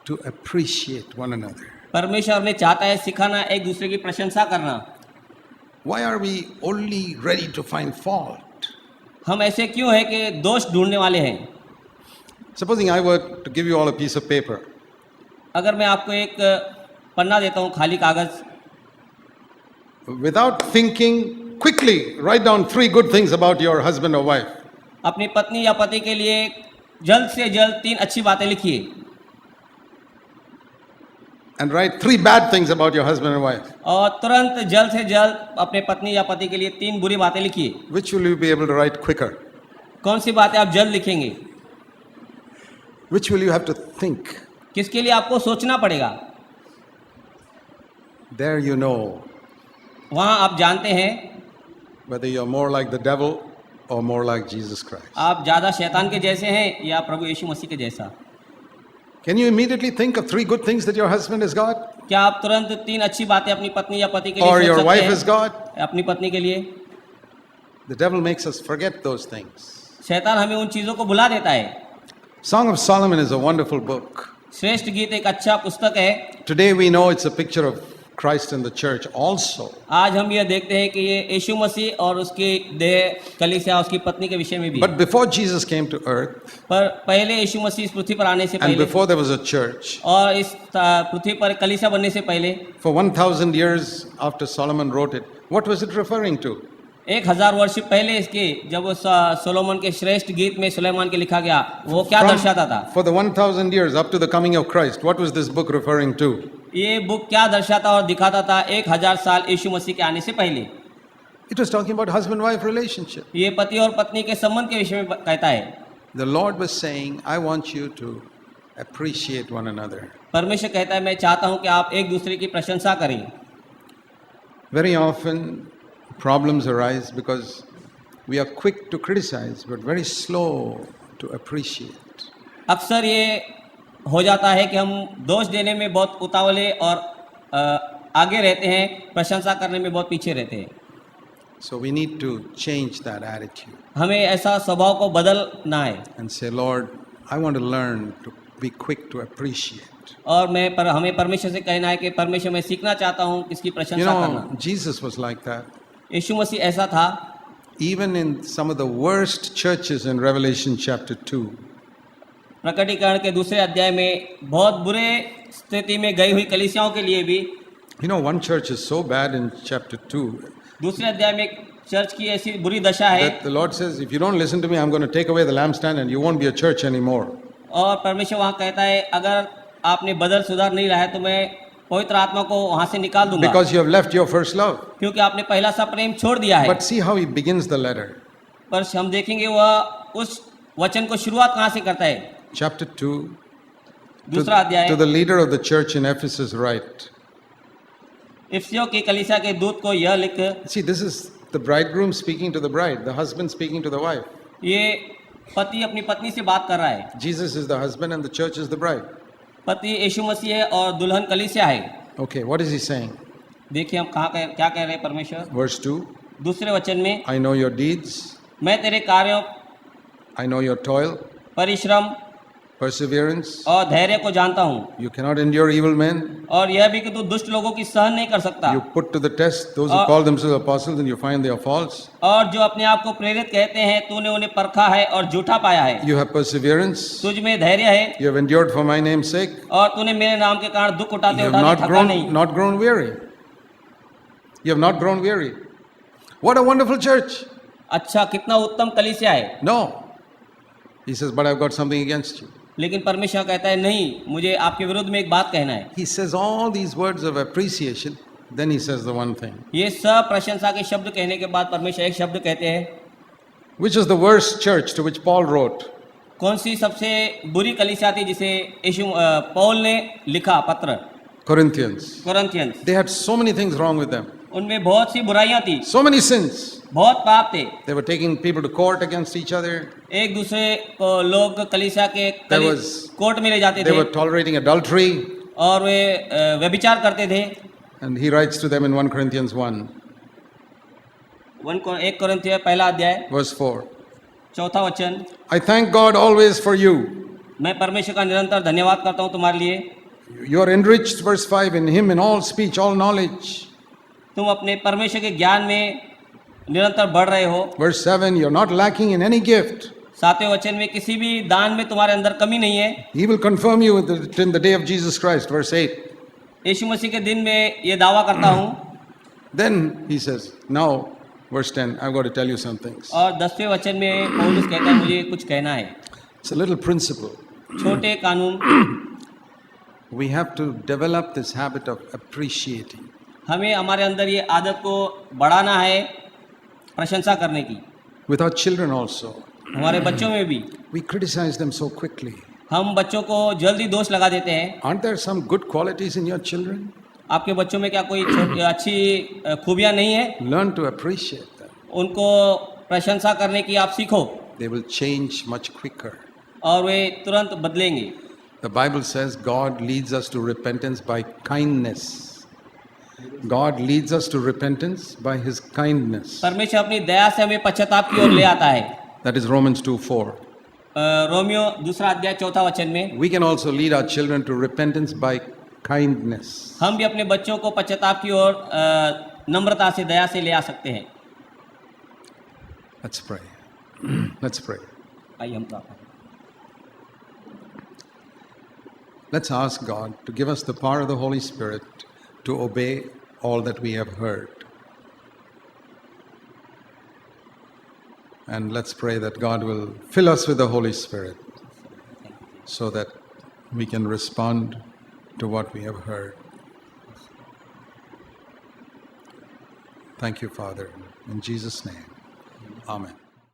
[SPEAKER 1] to appreciate one another.
[SPEAKER 2] परमेश्वर हमें चाहता है सिखाना, एक दूसरे की प्रशंसा करना।
[SPEAKER 1] Why are we only ready to find fault?
[SPEAKER 2] हम ऐसे क्यों है कि दोष ढूंढने वाले हैं?
[SPEAKER 1] Supposing I were to give you all a piece of paper.
[SPEAKER 2] अगर मैं आपको एक पन्ना देता हूँ, खाली कागज,
[SPEAKER 1] Without thinking, quickly write down 3 good things about your husband or wife.
[SPEAKER 2] अपनी पत्नी या पति के लिए जल्द से जल्द 3 अच्छी बातें लिखिए,
[SPEAKER 1] And write 3 bad things about your husband and wife.
[SPEAKER 2] और तुरंत जल्द से जल्द अपने पत्नी या पति के लिए 3 बुरी बातें लिखिए।
[SPEAKER 1] Which will you be able to write quicker?
[SPEAKER 2] कौन सी बातें आप जल्द लिखेंगे?
[SPEAKER 1] Which will you have to think?
[SPEAKER 2] किसके लिए आपको सोचना पड़ेगा?
[SPEAKER 1] There you know
[SPEAKER 2] वहाँ आप जानते हैं
[SPEAKER 1] whether you're more like the devil or more like Jesus Christ.
[SPEAKER 2] आप ज़्यादा शैतान के जैसे हैं या प्रभु यीशु मसीह के जैसा।
[SPEAKER 1] Can you immediately think of 3 good things that your husband has got
[SPEAKER 2] क्या आप तुरंत 3 अच्छी बातें अपनी पत्नी या पति के लिए
[SPEAKER 1] or
[SPEAKER 2] सोच
[SPEAKER 1] your
[SPEAKER 2] सकते
[SPEAKER 1] wife
[SPEAKER 2] हैं?
[SPEAKER 1] has got?
[SPEAKER 2] अपनी पत्नी के लिए
[SPEAKER 1] The devil makes us forget those things.
[SPEAKER 2] शैतान हमें उन चीज़ों को भुला देता है।
[SPEAKER 1] Song of Solomon is a wonderful book.
[SPEAKER 2] श्रेष्ठ गीत एक अच्छा पुस्तक है।
[SPEAKER 1] Today we know it's a picture of Christ and the church also.
[SPEAKER 2] आज हम यह देखते हैं कि ये यीशु मसीह और उसकी देह कलीसिया, उसकी पत्नी के विषय में भी है।
[SPEAKER 1] But before Jesus came to earth
[SPEAKER 2] पर पहले यीशु मसीह इस पृथ्वी पर आने से
[SPEAKER 1] and
[SPEAKER 2] पहले
[SPEAKER 1] before there was a church,
[SPEAKER 2] और इस पृथ्वी पर कलीसिया बनने से पहले
[SPEAKER 1] for 1,000 years after Solomon wrote it, what was it referring to?
[SPEAKER 2] 1000 वर्ष पहले इसके जब वो सोलोमन के श्रेष्ठ गीत में सुलेमान के लिखा गया, वो क्या दर्शाता था?
[SPEAKER 1] For the 1,000 years up to the coming of Christ, what was this book referring to?
[SPEAKER 2] ये बुक क्या दर्शाता और दिखाता था 1000 साल यीशु मसीह के आने से पहले?
[SPEAKER 1] It was talking about husband-wife relationship.
[SPEAKER 2] ये पति और पत्नी के संबंध के विषय में कहता है।
[SPEAKER 1] The Lord was saying, I want you to appreciate one another.
[SPEAKER 2] परमेश्वर कहता है, मैं चाहता हूँ कि आप एक दूसरे की प्रशंसा करें।
[SPEAKER 1] Very often problems arise because we are quick to criticize but very slow to appreciate.
[SPEAKER 2] अक्सर ये हो जाता है कि हम दोष देने में बहुत उतावले और आगे रहते हैं, प्रशंसा करने में बहुत पीछे रहते हैं।
[SPEAKER 1] So we need to change that attitude
[SPEAKER 2] हमें ऐसा स्वभाव को बदलना है
[SPEAKER 1] and say, Lord, I want to learn to be quick to appreciate.
[SPEAKER 2] और हमें परमेश्वर से कहना है कि परमेश्वर, मैं सीखना चाहता हूँ इसकी
[SPEAKER 1] You
[SPEAKER 2] प्रशंसा करना।
[SPEAKER 1] know, Jesus was like that.
[SPEAKER 2] यीशु मसीह ऐसा था।
[SPEAKER 1] Even in some of the worst churches in Revelation chapter 2,
[SPEAKER 2] प्रकटीकरण के दूसरे अध्याय में बहुत बुरे स्थिति में गई हुई कलीसियाओं के लिए भी,
[SPEAKER 1] you know, one church is so bad in chapter 2
[SPEAKER 2] दूसरे अध्याय में एक चर्च की ऐसी बुरी दशा है,
[SPEAKER 1] that the Lord says, if you don't listen to me, I'm going to take away the lampstand and you won't be a church anymore.
[SPEAKER 2] और परमेश्वर वहाँ कहता है, अगर आपने बदल सुधार नहीं रहा है तो मैं पवित्र आत्मा को वहाँ से निकाल दूंगा,
[SPEAKER 1] Because you have left your first love.
[SPEAKER 2] क्योंकि आपने पहला सा प्रेम छोड़ दिया है।
[SPEAKER 1] But see how he begins the letter.
[SPEAKER 2] पर हम देखेंगे वह उस वचन को शुरुआत कहाँ से करता है।
[SPEAKER 1] Chapter 2,
[SPEAKER 2] दूसरा अध्याय,
[SPEAKER 1] to the leader of the church in Ephesus write.
[SPEAKER 2] इफिसियों की कलीसिया के दूत को यह लिख।
[SPEAKER 1] See, this is the bridegroom speaking to the bride, the husband speaking to the wife.
[SPEAKER 2] ये पति अपनी पत्नी से बात कर रहा है।
[SPEAKER 1] Jesus is the husband and the church is the bride.
[SPEAKER 2] पति यीशु मसीह है और दुल्हन कलीसिया है।
[SPEAKER 1] Okay, what is he saying?
[SPEAKER 2] देखिए हम क्या कह रहे हैं परमेश्वर।
[SPEAKER 1] Verse 2,
[SPEAKER 2] दूसरे वचन में,
[SPEAKER 1] I know your deeds,
[SPEAKER 2] मैं तेरे कार्यों,
[SPEAKER 1] I know your toil,
[SPEAKER 2] परिश्रम
[SPEAKER 1] perseverance.
[SPEAKER 2] और धैर्य को जानता हूँ,
[SPEAKER 1] You cannot endure evil men.
[SPEAKER 2] और यह भी कि तू दुष्ट लोगों की सहन नहीं कर सकता,
[SPEAKER 1] You put to the test those who call themselves apostles and you find they are false.
[SPEAKER 2] और जो अपने आप को प्रेरित कहते हैं तूने उन्हें परखा है और झूठा पाया है।
[SPEAKER 1] You have perseverance.
[SPEAKER 2] तुझ में धैर्य है
[SPEAKER 1] You have endured for my name's sake.
[SPEAKER 2] और तूने मेरे नाम के कारण दुख
[SPEAKER 1] You
[SPEAKER 2] उठाते
[SPEAKER 1] have
[SPEAKER 2] उठाते थका नहीं।
[SPEAKER 1] not grown weary. You have not grown weary. What a wonderful church.
[SPEAKER 2] अच्छा, कितना उत्तम कलीसिया है।
[SPEAKER 1] No. He says, but I've got something against you.
[SPEAKER 2] लेकिन परमेश्वर कहता है, नहीं, मुझे आपके विरुद्ध में एक बात कहना है।
[SPEAKER 1] He says all these words of appreciation, then he says the one thing.
[SPEAKER 2] ये सब प्रशंसा के शब्द कहने के बाद परमेश्वर एक शब्द कहते हैं।
[SPEAKER 1] Which is the worst church to which Paul wrote?
[SPEAKER 2] कौन सी सबसे बुरी कलीसिया थी जिसे पौल ने लिखा पत्र?
[SPEAKER 1] Corinthians.
[SPEAKER 2] कोरिन्थियंस।
[SPEAKER 1] They had so many things wrong with them.
[SPEAKER 2] उनमें बहुत सी बुराइयां थी,
[SPEAKER 1] So many sins.
[SPEAKER 2] बहुत पाप थे।
[SPEAKER 1] They were taking people to court against each other.
[SPEAKER 2] एक दूसरे को लोग कलीसिया के कोर्ट में ले जाते
[SPEAKER 1] They
[SPEAKER 2] थे
[SPEAKER 1] were tolerating adultery.
[SPEAKER 2] और वे व्यभिचार करते थे।
[SPEAKER 1] And he writes to them in 1 Corinthians 1.
[SPEAKER 2] 1 कोरिन्थियर पहला अध्याय
[SPEAKER 1] verse 4.
[SPEAKER 2] चौथा वचन।
[SPEAKER 1] I thank God always for you.
[SPEAKER 2] मैं परमेश्वर का निरंतर धन्यवाद करता हूँ तुम्हारे लिए।
[SPEAKER 1] You are enriched, verse 5, in Him in all speech, all knowledge.
[SPEAKER 2] तुम अपने परमेश्वर के ज्ञान में निरंतर बढ़ रहे हो।
[SPEAKER 1] Verse 7, you're not lacking in any gift.
[SPEAKER 2] सातवें वचन में किसी भी दान में तुम्हारे अंदर कमी नहीं है।
[SPEAKER 1] He will confirm you in the day of Jesus Christ, verse 8.
[SPEAKER 2] यीशु मसीह के दिन में ये दावा करता हूँ।
[SPEAKER 1] Then he says, now, verse 10, I've got to tell you some things.
[SPEAKER 2] और 10वें वचन में पौलुस कहता है मुझे कुछ कहना है।
[SPEAKER 1] It's a little principle.
[SPEAKER 2] छोटे कानून।
[SPEAKER 1] We have to develop this habit of appreciating.
[SPEAKER 2] हमें हमारे अंदर ये आदत को बढ़ाना है प्रशंसा करने की।
[SPEAKER 1] With our children also.
[SPEAKER 2] हमारे बच्चों में भी
[SPEAKER 1] We criticize them so quickly.
[SPEAKER 2] हम बच्चों को जल्दी दोष लगा देते हैं।
[SPEAKER 1] Aren't there some good qualities in your children?
[SPEAKER 2] आपके बच्चों में क्या कोई अच्छी खूबियाँ नहीं है?
[SPEAKER 1] Learn to appreciate them.
[SPEAKER 2] उनको प्रशंसा करने की आप सीखो
[SPEAKER 1] They will change much quicker.
[SPEAKER 2] और वे तुरंत बदलेंगे।
[SPEAKER 1] The Bible says God leads us to repentance by kindness. God leads us to repentance by His kindness.
[SPEAKER 2] परमेश्वर अपनी दया से हमें पश्चाताप की ओर ले आता है।
[SPEAKER 1] That is Romans 2:4.
[SPEAKER 2] रोमियो 2 अध्याय 4 वचन में।
[SPEAKER 1] We can also lead our children to repentance by kindness.
[SPEAKER 2] हम भी अपने बच्चों को पश्चाताप की ओर नम्रता से दया से ले आ सकते हैं।
[SPEAKER 1] Let's pray. Let's pray.
[SPEAKER 2] आइए हम प्रार्थना करें।
[SPEAKER 1] Let's ask God to give us the power of the Holy Spirit to obey all that we have heard. And let's pray that God will fill us with the Holy Spirit so that we can respond to what we have heard. Thank you, Father. In Jesus' name, Amen.